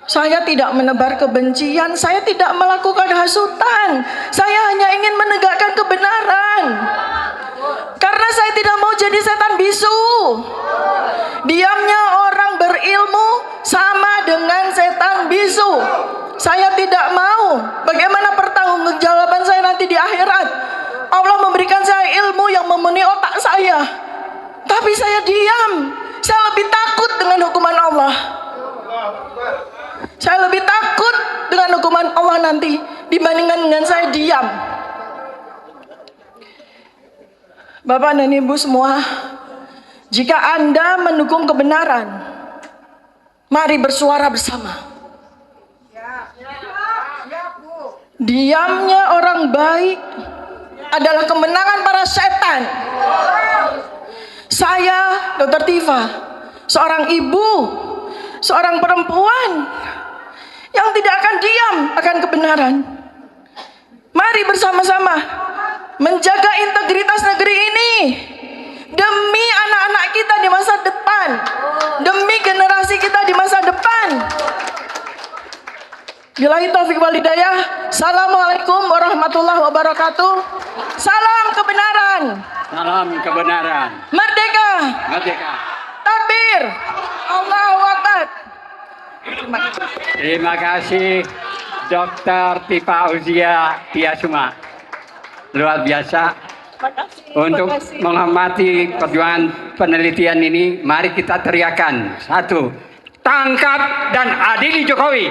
Saya tidak menebar kebencian, saya tidak melakukan hasutan. Saya hanya ingin menegakkan kebenaran. Karena saya tidak mau jadi setan bisu. Diamnya orang berilmu sama dengan setan bisu. Saya tidak mau. Bagaimana pertanggungjawaban saya nanti di akhirat? Allah memberikan saya ilmu yang memenuhi otak saya, tapi saya diam. Saya lebih takut dengan hukuman Allah. Saya lebih takut dengan hukuman Allah nanti dibandingkan dengan saya diam. Bapak dan Ibu semua, jika Anda mendukung kebenaran, mari bersuara bersama. Diamnya orang baik adalah kemenangan para setan. Saya, Dr. Tifa, seorang ibu, seorang perempuan yang tidak akan diam akan kebenaran. Mari bersama-sama menjaga integritas negeri ini demi anak-anak kita di masa depan, demi generasi kita di masa depan. Billahi taufiq wal hidayah. Assalamualaikum warahmatullahi wabarakatuh. Salam kebenaran. Salam kebenaran. Merdeka. Merdeka. Takbir. Allahu Akbar. Terima kasih Dr. Tifa Auzia Tiasuma. Luar biasa. Untuk menghormati perjuangan penelitian ini, mari kita teriakan. 1. Tangkap dan adili Jokowi.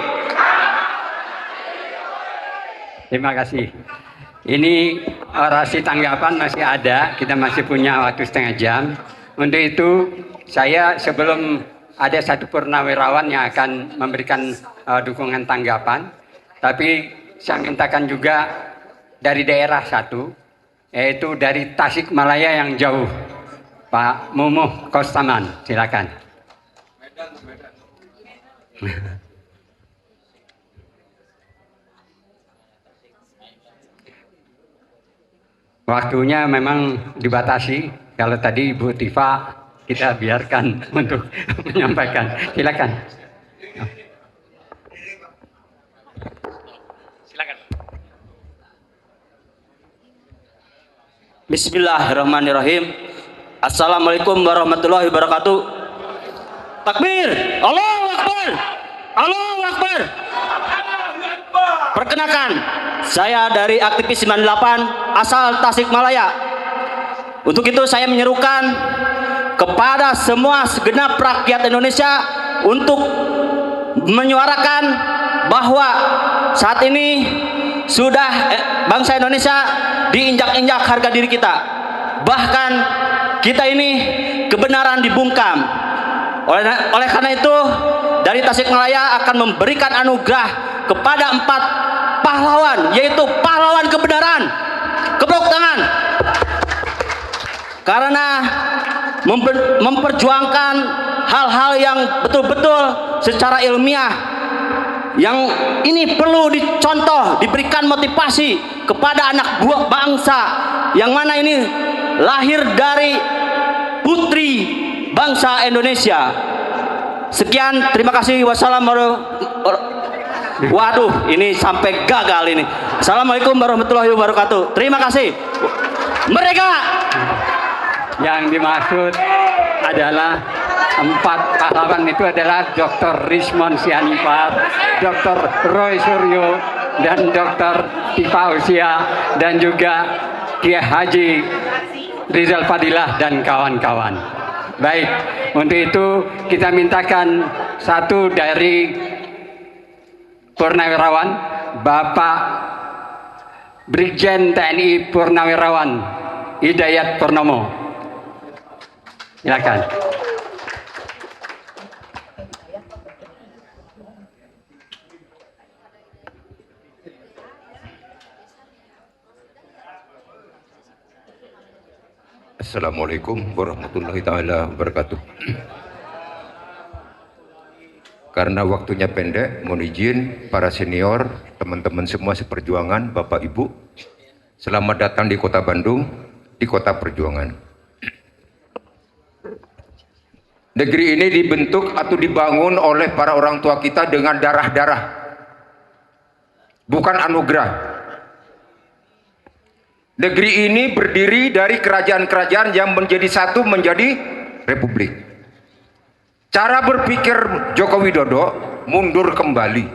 Terima kasih. Ini orasi tanggapan masih ada, kita masih punya waktu setengah jam. Untuk itu saya sebelum ada satu purnawirawan yang akan memberikan dukungan tanggapan, tapi saya mintakan juga dari daerah satu, yaitu dari Tasikmalaya yang jauh, Pak Mumuh Kostaman, silakan. Waktunya memang dibatasi. Kalau tadi Bu Tifa kita biarkan untuk menyampaikan. Silakan. Silakan. Bismillahirrahmanirrahim. Assalamualaikum warahmatullahi wabarakatuh. Takbir. Allahu Akbar. Allahu Akbar. Perkenalkan, saya dari aktivis 98 asal Tasikmalaya. Untuk itu saya menyerukan kepada semua segenap rakyat Indonesia untuk menyuarakan bahwa saat ini sudah bangsa Indonesia diinjak-injak harga diri kita. Bahkan kita ini kebenaran dibungkam. Oleh karena itu dari Tasikmalaya akan memberikan anugerah kepada 4 pahlawan, yaitu pahlawan kebenaran. Tepuk tangan. Karena memperjuangkan hal-hal yang betul-betul secara ilmiah, yang ini perlu dicontoh, diberikan motivasi kepada anak buah bangsa yang mana ini lahir dari putri bangsa Indonesia. Sekian, terima kasih. Waduh, ini sampai gagal ini. Assalamualaikum warahmatullahi wabarakatuh. Terima kasih. Merdeka. Yang dimaksud adalah 4 pahlawan itu adalah Dr. Rismon Sianipar, Dr. Roy Suryo, dan Dr. Tifa Auzia, dan juga Kiai Haji Rizal Fadilah dan kawan-kawan. Baik, untuk itu kita mintakan satu dari Purnawirawan, Bapak Brigjen TNI Purnawirawan Hidayat Purnomo. Silakan. Assalamualaikum warahmatullahi taala wabarakatuh. Karena waktunya pendek, mohon izin para senior, teman-teman semua seperjuangan, Bapak Ibu, selamat datang di Kota Bandung, di Kota Perjuangan. Negeri ini dibentuk atau dibangun oleh para orang tua kita dengan darah-darah, bukan anugerah. Negeri ini berdiri dari kerajaan-kerajaan yang menjadi satu menjadi republik. Cara berpikir Joko Widodo mundur kembali.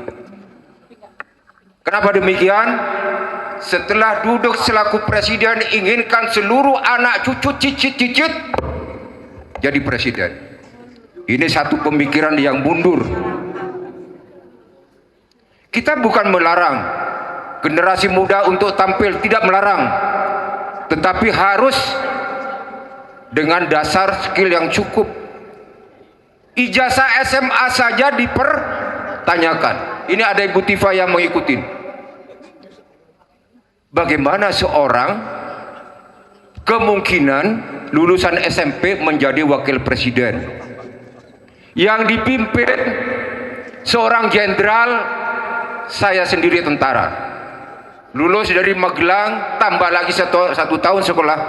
Kenapa demikian? Setelah duduk selaku presiden, inginkan seluruh anak cucu cicit-cicit jadi presiden. Ini satu pemikiran yang mundur. Kita bukan melarang generasi muda untuk tampil, tidak melarang, tetapi harus dengan dasar skill yang cukup. Ijazah SMA saja dipertanyakan. Ini ada Ibu Tifa yang mengikuti. Bagaimana seorang kemungkinan lulusan SMP menjadi wakil presiden yang dipimpin seorang jenderal, saya sendiri tentara, lulus dari Magelang, tambah lagi satu tahun sekolah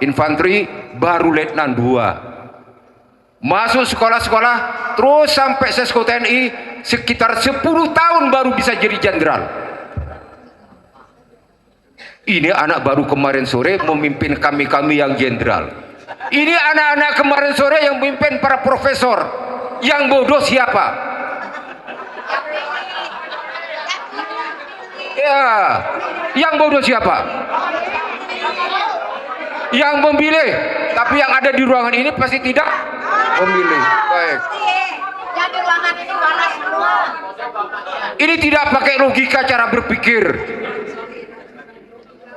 infanteri, baru letnan 2, masuk sekolah-sekolah terus sampai sesko TNI, sekitar 10 tahun baru bisa jadi jenderal. Ini anak baru kemarin sore memimpin kami-kami yang jenderal. Ini anak-anak kemarin sore yang memimpin para profesor. Yang bodoh siapa? Ya, yang bodoh siapa? Yang memilih. Tapi yang ada di ruangan ini pasti tidak memilih. Baik. Yang di ruangan ini panas semua. Ini tidak pakai logika cara berpikir.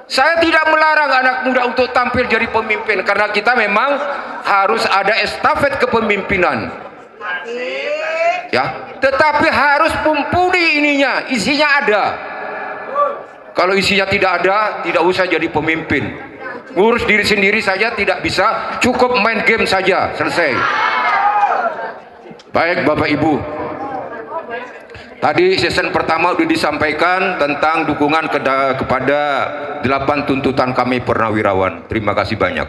Saya tidak melarang anak muda untuk tampil jadi pemimpin, karena kita memang harus ada estafet kepemimpinan. Ya, tetapi harus mumpuni ininya, isinya ada. Kalau isinya tidak ada, tidak usah jadi pemimpin. Ngurus diri sendiri saja tidak bisa, cukup main game saja, selesai. Baik Bapak Ibu, tadi season pertama sudah disampaikan tentang dukungan kepada 8 tuntutan kami purnawirawan. Terima kasih banyak.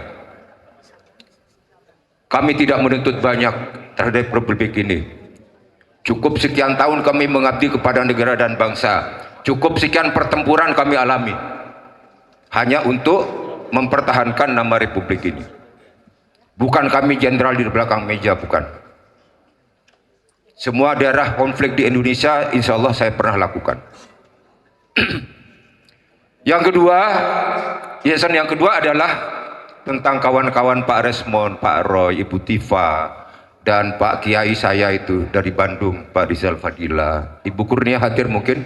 Kami tidak menuntut banyak terhadap republik ini. Cukup sekian tahun kami mengabdi kepada negara dan bangsa. Cukup sekian pertempuran kami alami. Hanya untuk mempertahankan nama republik ini. Bukan kami jenderal di belakang meja, bukan. Semua daerah konflik di Indonesia, insya Allah saya pernah lakukan. Yang kedua, yayasan yang kedua adalah tentang kawan-kawan Pak Resmond, Pak Roy, Ibu Tifa, dan Pak Kiai saya itu dari Bandung, Pak Rizal Fadila, Ibu Kurnia hadir mungkin.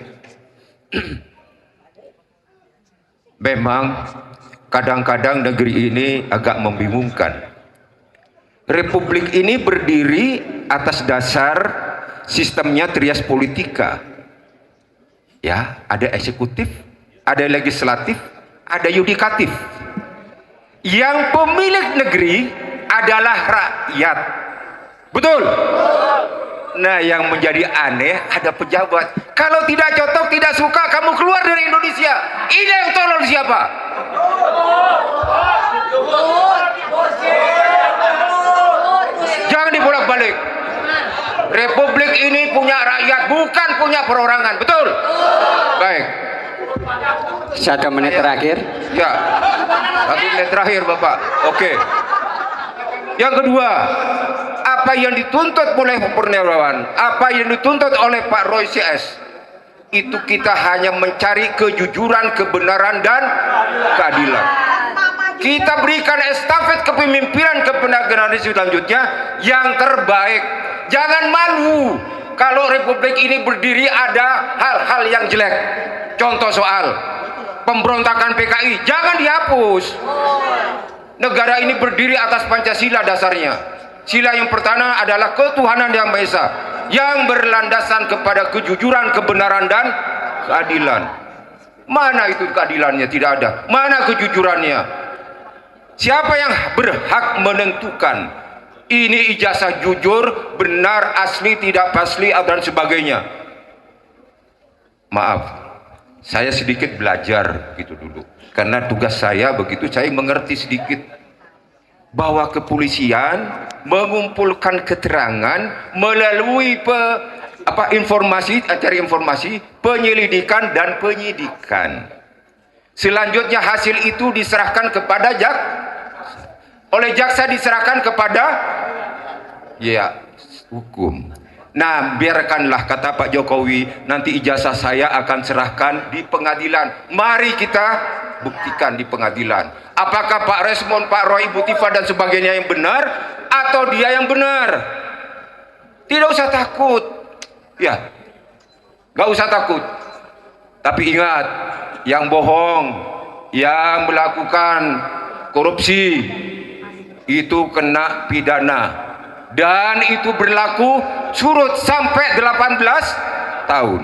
Memang kadang-kadang negeri ini agak membingungkan. Republik ini berdiri atas dasar sistemnya trias politika. Ya, ada eksekutif, ada legislatif, ada yudikatif. Yang pemilik negeri adalah rakyat. Betul? Nah, yang menjadi aneh ada pejabat. Kalau tidak cocok, tidak suka, kamu keluar dari Indonesia. Ini yang tolol siapa? Jangan dibolak-balik. Republik ini punya rakyat, bukan punya perorangan. Betul? Baik. 1 menit terakhir. Ya, 1 menit terakhir Bapak. Oke. Yang kedua, apa yang dituntut oleh Purnawirawan, apa yang dituntut oleh Pak Roy CS, itu kita hanya mencari kejujuran, kebenaran, dan keadilan. Kita berikan estafet kepemimpinan kepada generasi selanjutnya yang terbaik. Jangan malu kalau republik ini berdiri ada hal-hal yang jelek. Contoh soal pemberontakan PKI, jangan dihapus. Negara ini berdiri atas Pancasila dasarnya. Sila yang pertama adalah ketuhanan yang Maha Esa, yang berlandasan kepada kejujuran, kebenaran, dan keadilan. Mana itu keadilannya? Tidak ada. Mana kejujurannya? Siapa yang berhak menentukan ini ijazah jujur, benar, asli, tidak asli, dan sebagainya? Maaf, saya sedikit belajar gitu dulu. Karena tugas saya begitu, saya mengerti sedikit bahwa kepolisian mengumpulkan keterangan melalui cari informasi, penyelidikan dan penyidikan. Selanjutnya hasil itu diserahkan kepada oleh jaksa diserahkan kepada hukum. Nah, biarkanlah, kata Pak Jokowi, nanti ijazah saya akan serahkan di pengadilan. Mari kita buktikan di pengadilan. Apakah Pak Resmond, Pak Roy, Ibu Tifa dan sebagainya yang benar atau dia yang benar? Tidak usah takut. Ya, gak usah takut. Tapi ingat, yang bohong, yang melakukan korupsi itu kena pidana. Dan itu berlaku surut sampai 18 tahun.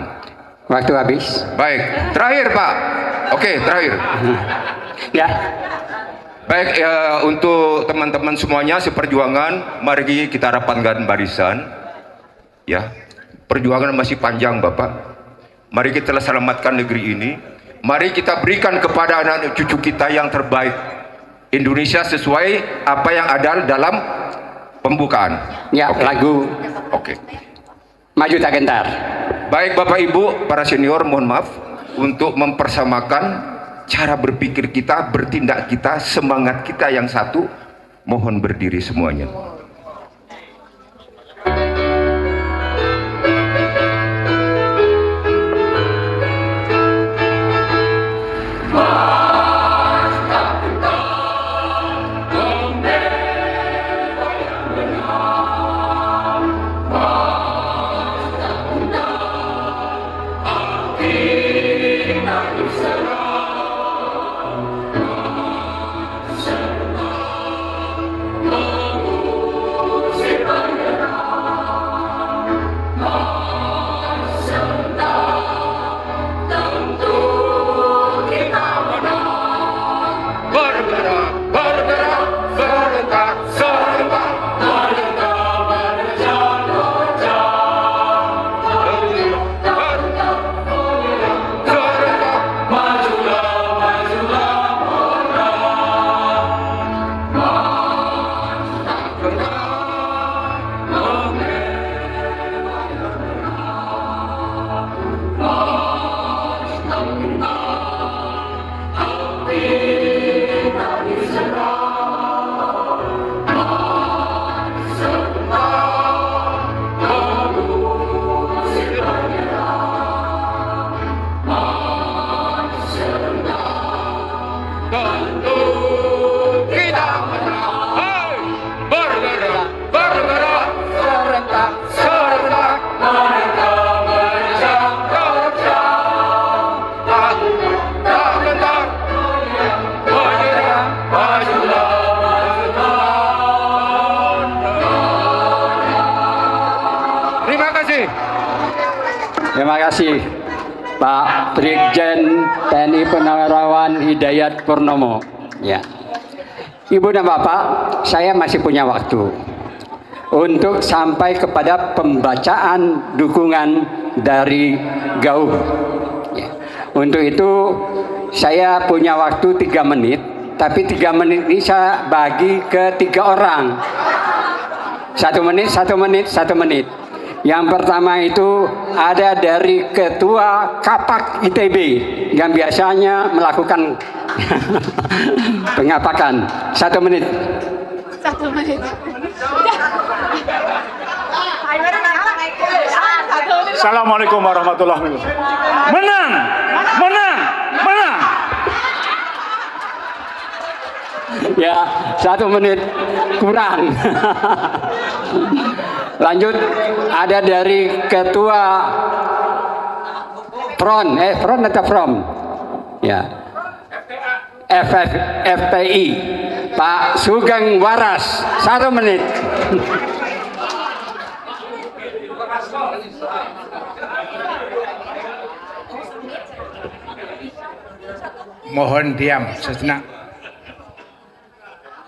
Waktu habis. Baik, terakhir Pak. Oke, terakhir. Ya. Baik, untuk teman-teman semuanya seperjuangan, mari kita rapatkan barisan. Ya, perjuangan masih panjang, Bapak. Mari kita selamatkan negeri ini. Mari kita berikan kepada anak cucu kita yang terbaik. Indonesia sesuai apa yang ada dalam pembukaan. Ya, lagu. Oke. Maju tak gentar. Baik Bapak Ibu, para senior, mohon maaf untuk mempersamakan cara berpikir kita, bertindak kita, semangat kita yang satu. Mohon berdiri semuanya. Terima kasih Pak Brigjen TNI Purnawirawan Hidayat Purnomo. Ya, Ibu dan Bapak, saya masih punya waktu untuk sampai kepada pembacaan dukungan dari Gaum. Ya. Untuk itu saya punya waktu 3 menit, tapi 3 menit ini saya bagi ke 3 orang. 1 menit, 1 menit, 1 menit. Yang pertama itu ada dari Ketua Kapak ITB yang biasanya melakukan pengapakan. 1 menit. 1 menit. Assalamualaikum warahmatullahi wabarakatuh. Menang, menang, menang. Ya, 1 menit kurang. Lanjut, ada dari Ketua Front atau From? Ya, FPI, Pak Sugeng Waras, 1 menit. Mohon diam sejenak.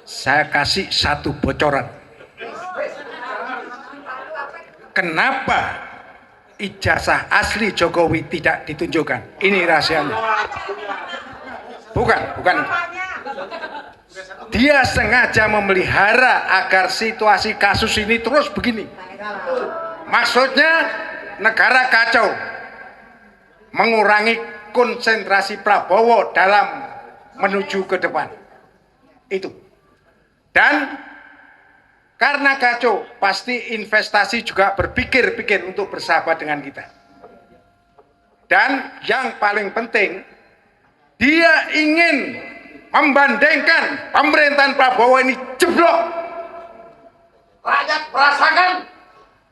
Saya kasih 1 bocoran. Kenapa ijazah asli Jokowi tidak ditunjukkan? Ini rahasianya. Bukan itu. Dia sengaja memelihara agar situasi kasus ini terus begini. Maksudnya negara kacau, mengurangi konsentrasi Prabowo dalam menuju ke depan. Itu. Dan karena kacau, pasti investasi juga berpikir-pikir untuk bersahabat dengan kita. Dan yang paling penting, dia ingin membandingkan pemerintahan Prabowo ini jeblok. Rakyat merasakan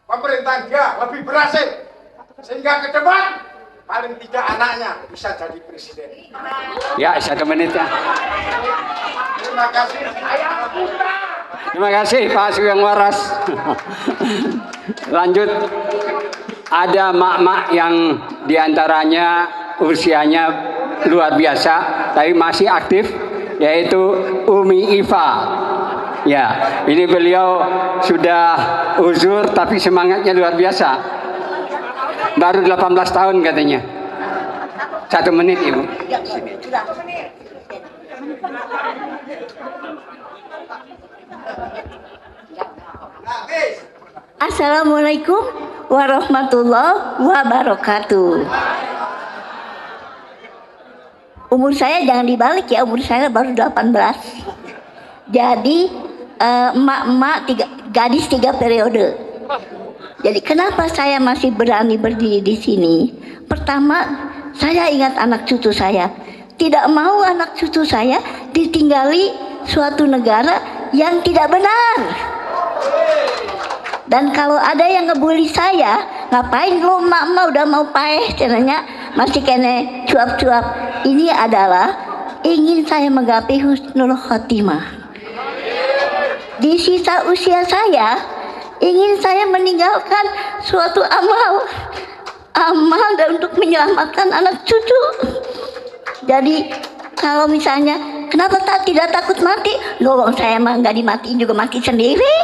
pemerintahan dia lebih berhasil. Sehingga ke depan, paling tidak anaknya bisa jadi presiden. Ya, 1 menit ya. Terima kasih. Terima kasih Pak Sugeng Waras. Lanjut, ada mak-mak yang diantaranya usianya luar biasa, tapi masih aktif, yaitu Umi Iva. Ya, ini beliau sudah uzur tapi semangatnya luar biasa. Baru 18 tahun katanya. 1 menit Ibu. Assalamualaikum warahmatullahi wabarakatuh. Umur saya jangan dibalik ya, umur saya baru 18. Jadi emak-emak gadis 3 periode. Jadi kenapa saya masih berani berdiri di sini? Pertama, saya ingat anak cucu saya. Tidak mau anak cucu saya ditinggali suatu negara yang tidak benar. Dan kalau ada yang ngebully saya, ngapain lu emak-emak udah mau paeh caranya masih kene cuap-cuap. Ini adalah ingin saya menggapai husnul khotimah. Di sisa usia saya, ingin saya meninggalkan suatu amal dan untuk menyelamatkan anak cucu. Jadi kalau misalnya kenapa tidak takut mati? Loh, saya mah nggak dimatiin juga mati sendiri.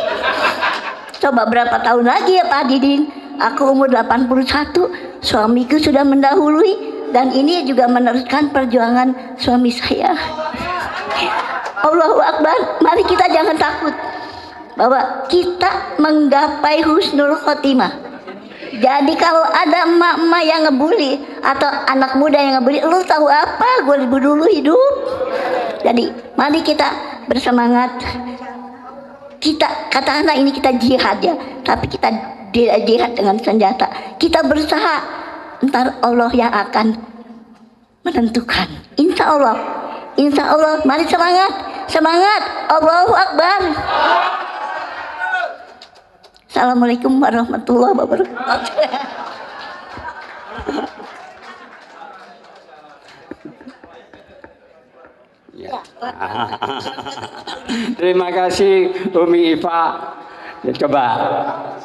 Coba berapa tahun lagi ya Pak Didin? Aku umur 81, suamiku sudah mendahului dan ini juga meneruskan perjuangan suami saya. Allahu Akbar, mari kita jangan takut bahwa kita menggapai husnul khotimah. Jadi kalau ada emak-emak yang ngebully atau anak muda yang ngebully, lu tahu apa? Gue dulu hidup. Jadi mari kita bersemangat. Kita katakanlah ini kita jihad ya, tapi kita jihad dengan senjata. Kita berusaha, ntar Allah yang akan menentukan. Insya Allah, mari semangat, semangat. Allahu Akbar. Assalamualaikum warahmatullahi wabarakatuh. Ya. Terima kasih Umi Iva. Coba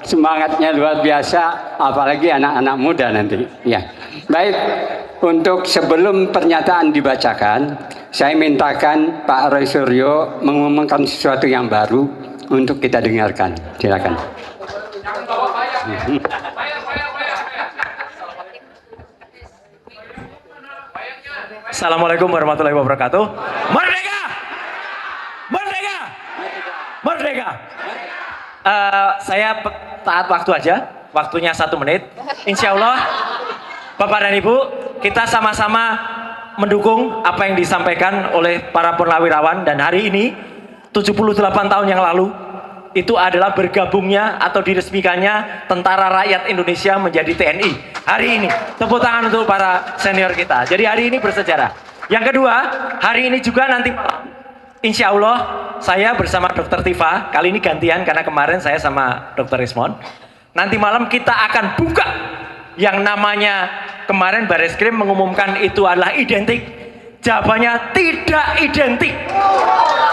semangatnya luar biasa, apalagi anak-anak muda nanti. Ya, baik. Untuk sebelum pernyataan dibacakan, saya mintakan Pak Roy Suryo mengumumkan sesuatu yang baru untuk kita dengarkan. Silakan. Assalamualaikum warahmatullahi wabarakatuh. Merdeka! Merdeka! Merdeka! Saya taat waktu aja, waktunya 1 menit. Insya Allah, Bapak dan Ibu, kita sama-sama mendukung apa yang disampaikan oleh para purnawirawan. Dan hari ini, 78 tahun yang lalu, itu adalah bergabungnya atau diresmikannya Tentara Rakyat Indonesia menjadi TNI. Hari ini, tepuk tangan untuk para senior kita. Jadi hari ini bersejarah. Yang kedua, hari ini juga nanti insya Allah saya bersama Dr. Tifa, kali ini gantian karena kemarin saya sama Dr. Rismon. Nanti malam kita akan buka yang namanya kemarin Bareskrim mengumumkan itu adalah identik. Jawabannya tidak identik.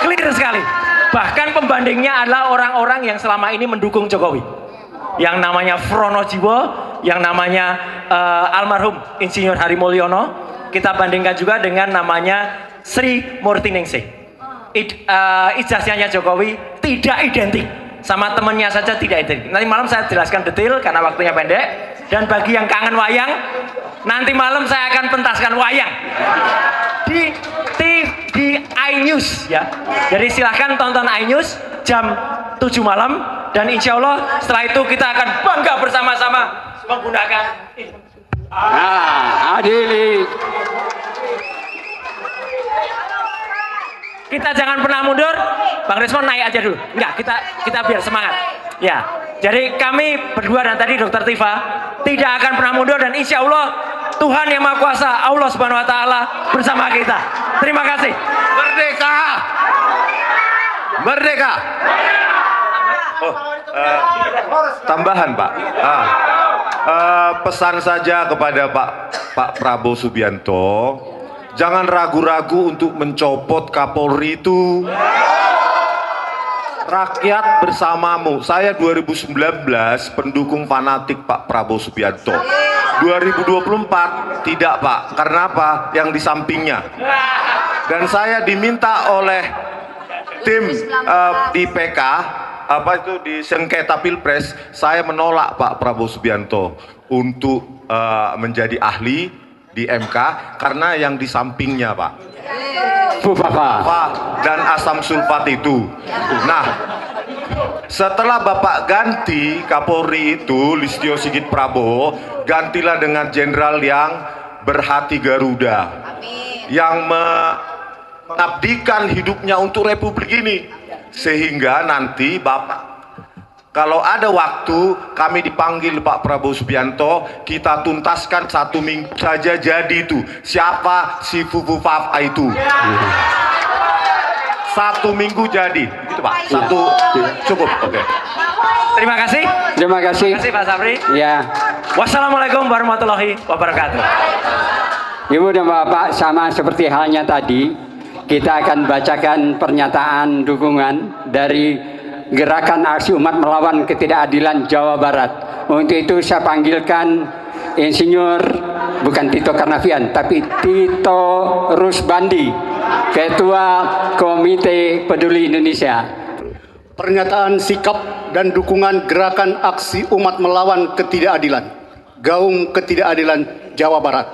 Clear sekali. Bahkan pembandingnya adalah orang-orang yang selama ini mendukung Jokowi. Yang namanya Fronojiwo, yang namanya almarhum Insinyur Hari Mulyono, kita bandingkan juga dengan namanya Sri Murtiningsih. Ijazahnya Jokowi tidak identik, sama temannya saja tidak identik. Nanti malam saya jelaskan detail karena waktunya pendek. Dan bagi yang kangen wayang, nanti malam saya akan pentaskan wayang di iNews ya. Jadi silahkan tonton iNews jam 7 malam dan insya Allah setelah itu kita akan bangga bersama-sama menggunakan adili. Kita jangan pernah mundur. Bang Rismon naik aja dulu. Enggak, kita biar semangat. Ya. Jadi kami berdua dan tadi Dr. Tifa tidak akan pernah mundur dan insya Allah Tuhan yang Maha Kuasa, Allah Subhanahu Wa Taala bersama kita. Terima kasih. Merdeka! Merdeka! Oh, tambahan Pak. Pesan saja kepada Pak Prabowo Subianto, jangan ragu-ragu untuk mencopot Kapolri itu. rakyat bersamamu. Saya 2019 pendukung fanatik Pak Prabowo Subianto. 2024 tidak Pak. Karena apa? Yang di sampingnya. Dan saya diminta oleh tim di PK di sengketa Pilpres, saya menolak Pak Prabowo Subianto untuk menjadi ahli di MK karena yang di sampingnya Pak. Dan asam sulfat itu. Nah, setelah Bapak ganti Kapolri itu Listio Sigit Prabowo, gantilah dengan jenderal yang berhati Garuda, yang mengabdikan hidupnya untuk Republik ini, sehingga nanti Bapak kalau ada waktu kami dipanggil Pak Prabowo Subianto, kita tuntaskan 1 minggu saja jadi itu. Siapa si Fufu Fafa itu? 1 minggu jadi. Itu Pak. 1 cukup. Oke. Terima kasih. Terima kasih. Terima kasih Pak Sapri. Ya. Wassalamualaikum warahmatullahi wabarakatuh. Ibu dan Bapak, sama seperti halnya tadi, kita akan bacakan pernyataan dukungan dari Gerakan Aksi Umat Melawan Ketidakadilan Jawa Barat. Untuk itu saya panggilkan Insinyur, bukan Tito Karnavian, tapi Tito Rusbandi, Ketua Komite Peduli Indonesia. Pernyataan sikap dan dukungan Gerakan Aksi Umat Melawan Ketidakadilan, Gaung Ketidakadilan Jawa Barat.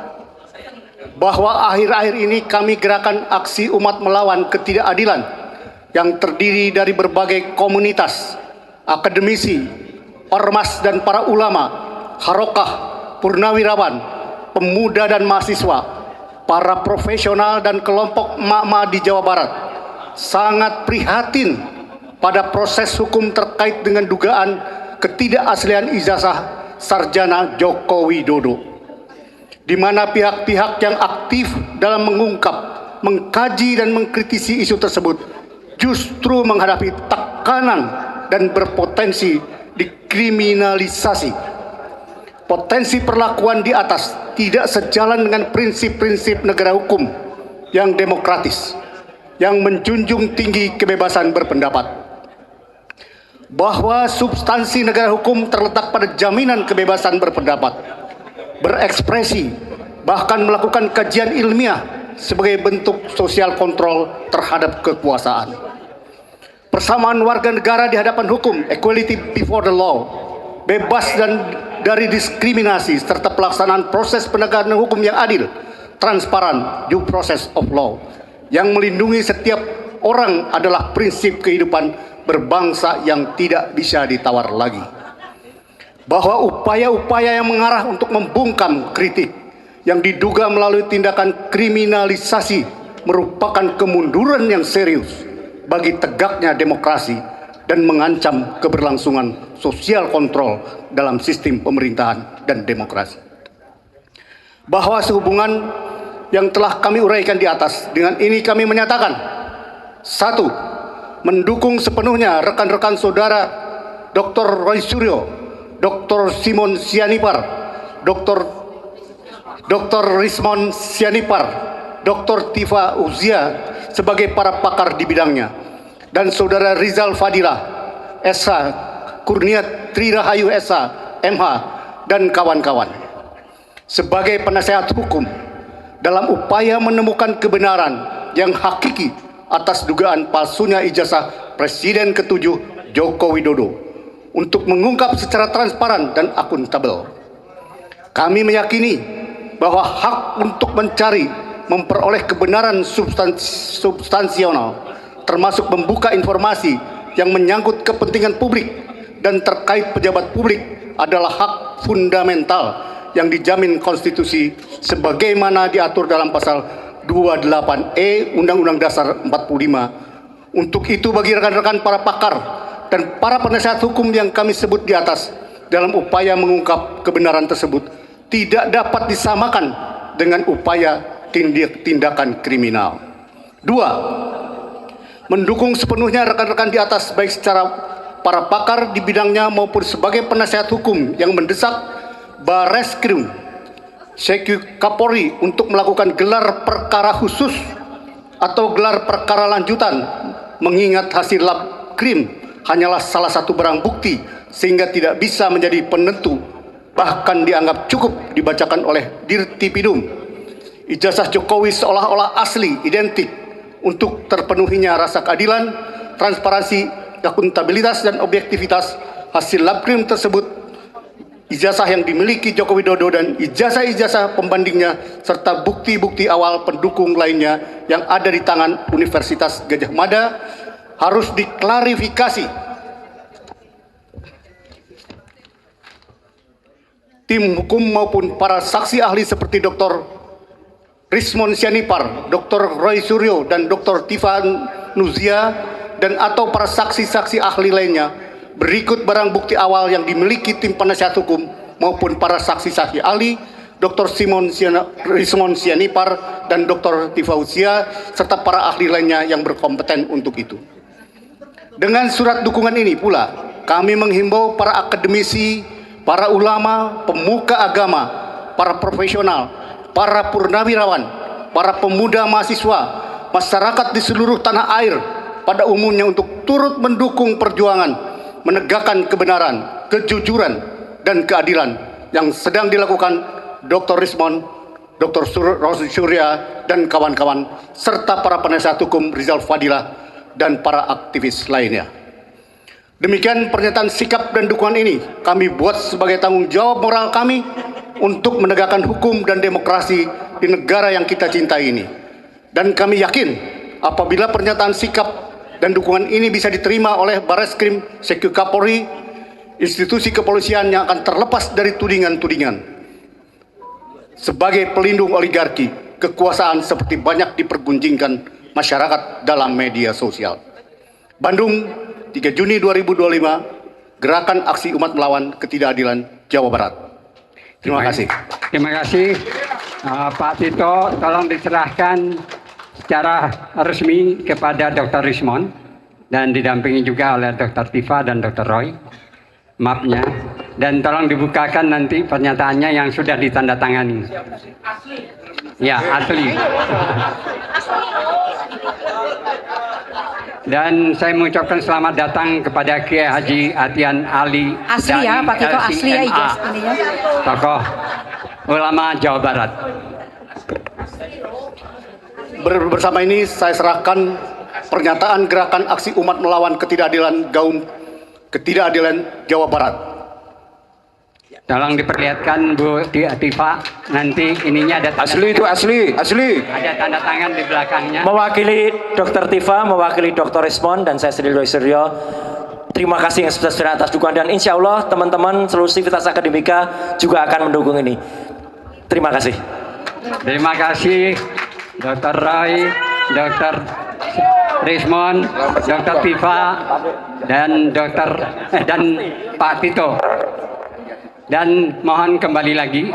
Bahwa akhir-akhir ini kami Gerakan Aksi Umat Melawan Ketidakadilan yang terdiri dari berbagai komunitas, akademisi, ormas dan para ulama, harokah, purnawirawan, pemuda dan mahasiswa, para profesional dan kelompok emak-emak di Jawa Barat sangat prihatin pada proses hukum terkait dengan dugaan ketidakaslian ijazah sarjana Joko Widodo, di mana pihak-pihak yang aktif dalam mengungkap, mengkaji dan mengkritisi isu tersebut justru menghadapi tekanan dan berpotensi dikriminalisasi. Potensi perlakuan di atas tidak sejalan dengan prinsip-prinsip negara hukum yang demokratis, yang menjunjung tinggi kebebasan berpendapat. Bahwa substansi negara hukum terletak pada jaminan kebebasan berpendapat, berekspresi, bahkan melakukan kajian ilmiah sebagai bentuk sosial kontrol terhadap kekuasaan. Persamaan warga negara di hadapan hukum, equality before the law, bebas dan dari diskriminasi, serta pelaksanaan proses penegakan hukum yang adil, transparan, due process of law, yang melindungi setiap orang adalah prinsip kehidupan berbangsa yang tidak bisa ditawar lagi. Bahwa upaya-upaya yang mengarah untuk membungkam kritik yang diduga melalui tindakan kriminalisasi merupakan kemunduran yang serius bagi tegaknya demokrasi dan mengancam keberlangsungan sosial kontrol dalam sistem pemerintahan dan demokrasi. Bahwa sehubungan yang telah kami uraikan di atas, dengan ini kami menyatakan: 1. Mendukung sepenuhnya rekan-rekan saudara Dr. Roy Suryo, Dr. Simon Sianipar, Dr. Rismon Sianipar, Dr. Tifa Uzia sebagai para pakar di bidangnya, dan saudara Rizal Fadilah, SH, Kurniat Trirahayu SH, MH, dan kawan-kawan sebagai penasehat hukum dalam upaya menemukan kebenaran yang hakiki atas dugaan palsunya ijazah Presiden ke-7 Joko Widodo untuk mengungkap secara transparan dan akuntabel. Kami meyakini bahwa hak untuk mencari, memperoleh kebenaran substansional, termasuk membuka informasi yang menyangkut kepentingan publik dan terkait pejabat publik, adalah hak fundamental yang dijamin konstitusi sebagaimana diatur dalam pasal 28E Undang-Undang Dasar 45. Untuk itu, bagi rekan-rekan para pakar dan para penasehat hukum yang kami sebut di atas, dalam upaya mengungkap kebenaran tersebut tidak dapat disamakan dengan upaya tindakan kriminal. 2. Mendukung sepenuhnya rekan-rekan di atas, baik secara para pakar di bidangnya maupun sebagai penasehat hukum yang mendesak Bareskrim Sekyu Kapolri untuk melakukan gelar perkara khusus atau gelar perkara lanjutan mengingat hasil lab krim hanyalah salah satu barang bukti sehingga tidak bisa menjadi penentu, bahkan dianggap cukup dibacakan oleh Dirtipidum. Ijazah Jokowi seolah-olah asli, identik untuk terpenuhinya rasa keadilan, transparansi, akuntabilitas, dan objektivitas hasil labkrim tersebut. Ijazah yang dimiliki Joko Widodo dan ijazah-ijazah pembandingnya serta bukti-bukti awal pendukung lainnya yang ada di tangan Universitas Gadjah Mada harus diklarifikasi. Tim hukum maupun para saksi ahli seperti Dr. Rismon Sianipar, Dr. Roy Suryo, dan Dr. Tifa Nuzia, dan atau para saksi-saksi ahli lainnya berikut barang bukti awal yang dimiliki tim penasihat hukum maupun para saksi-saksi ahli Dr. Rismon Sianipar dan Dr. Tifa Nuzia serta para ahli lainnya yang berkompeten untuk itu. Dengan surat dukungan ini pula kami menghimbau para akademisi, para ulama, pemuka agama, para profesional, para purnawirawan, para pemuda mahasiswa, masyarakat di seluruh tanah air pada umumnya untuk turut mendukung perjuangan menegakkan kebenaran, kejujuran, dan keadilan yang sedang dilakukan Dr. Rismon, Dr. Surya, dan kawan-kawan, serta para penasihat hukum Rizal Fadilah dan para aktivis lainnya. Demikian pernyataan sikap dan dukungan ini kami buat sebagai tanggung jawab moral kami untuk menegakkan hukum dan demokrasi di negara yang kita cintai ini. Dan kami yakin apabila pernyataan sikap dan dukungan ini bisa diterima oleh Barreskrim Sekyu Kapolri, institusi kepolisian yang akan terlepas dari tudingan-tudingan sebagai pelindung oligarki kekuasaan seperti banyak dipergunjingkan masyarakat dalam media sosial. Bandung, 3 Juni 2025, Gerakan Aksi Umat Melawan Ketidakadilan Jawa Barat. Terima kasih. Terima kasih. Pak Tito, tolong diserahkan secara resmi kepada Dr. Rismon dan didampingi juga oleh Dr. Tifa dan Dr. Roy mapnya, dan tolong dibukakan nanti pernyataannya yang sudah ditandatangani. Ya, asli. Dan saya mengucapkan selamat datang kepada Kiai Haji Atian Ali Asli ya Pak Tito, asli ya ijazah ini ya. Tokoh ulama Jawa Barat. Bersama ini saya serahkan pernyataan Gerakan Aksi Umat Melawan Ketidakadilan Gaum Ketidakadilan Jawa Barat. Tolong diperlihatkan Bu Tifa, nanti ininya ada tanda asli itu asli. Ada tanda tangan di belakangnya. Mewakili Dr. Tifa, mewakili Dr. Rismon, dan saya sendiri Roy Suryo. Terima kasih yang sebesar atas dukungan, dan insya Allah teman-teman seluruh sivitas akademika juga akan mendukung ini. Terima kasih. Terima kasih Dr. Roy, Dr. Rismon, Dr. Tifa, dan dan Pak Tito. Dan mohon kembali lagi.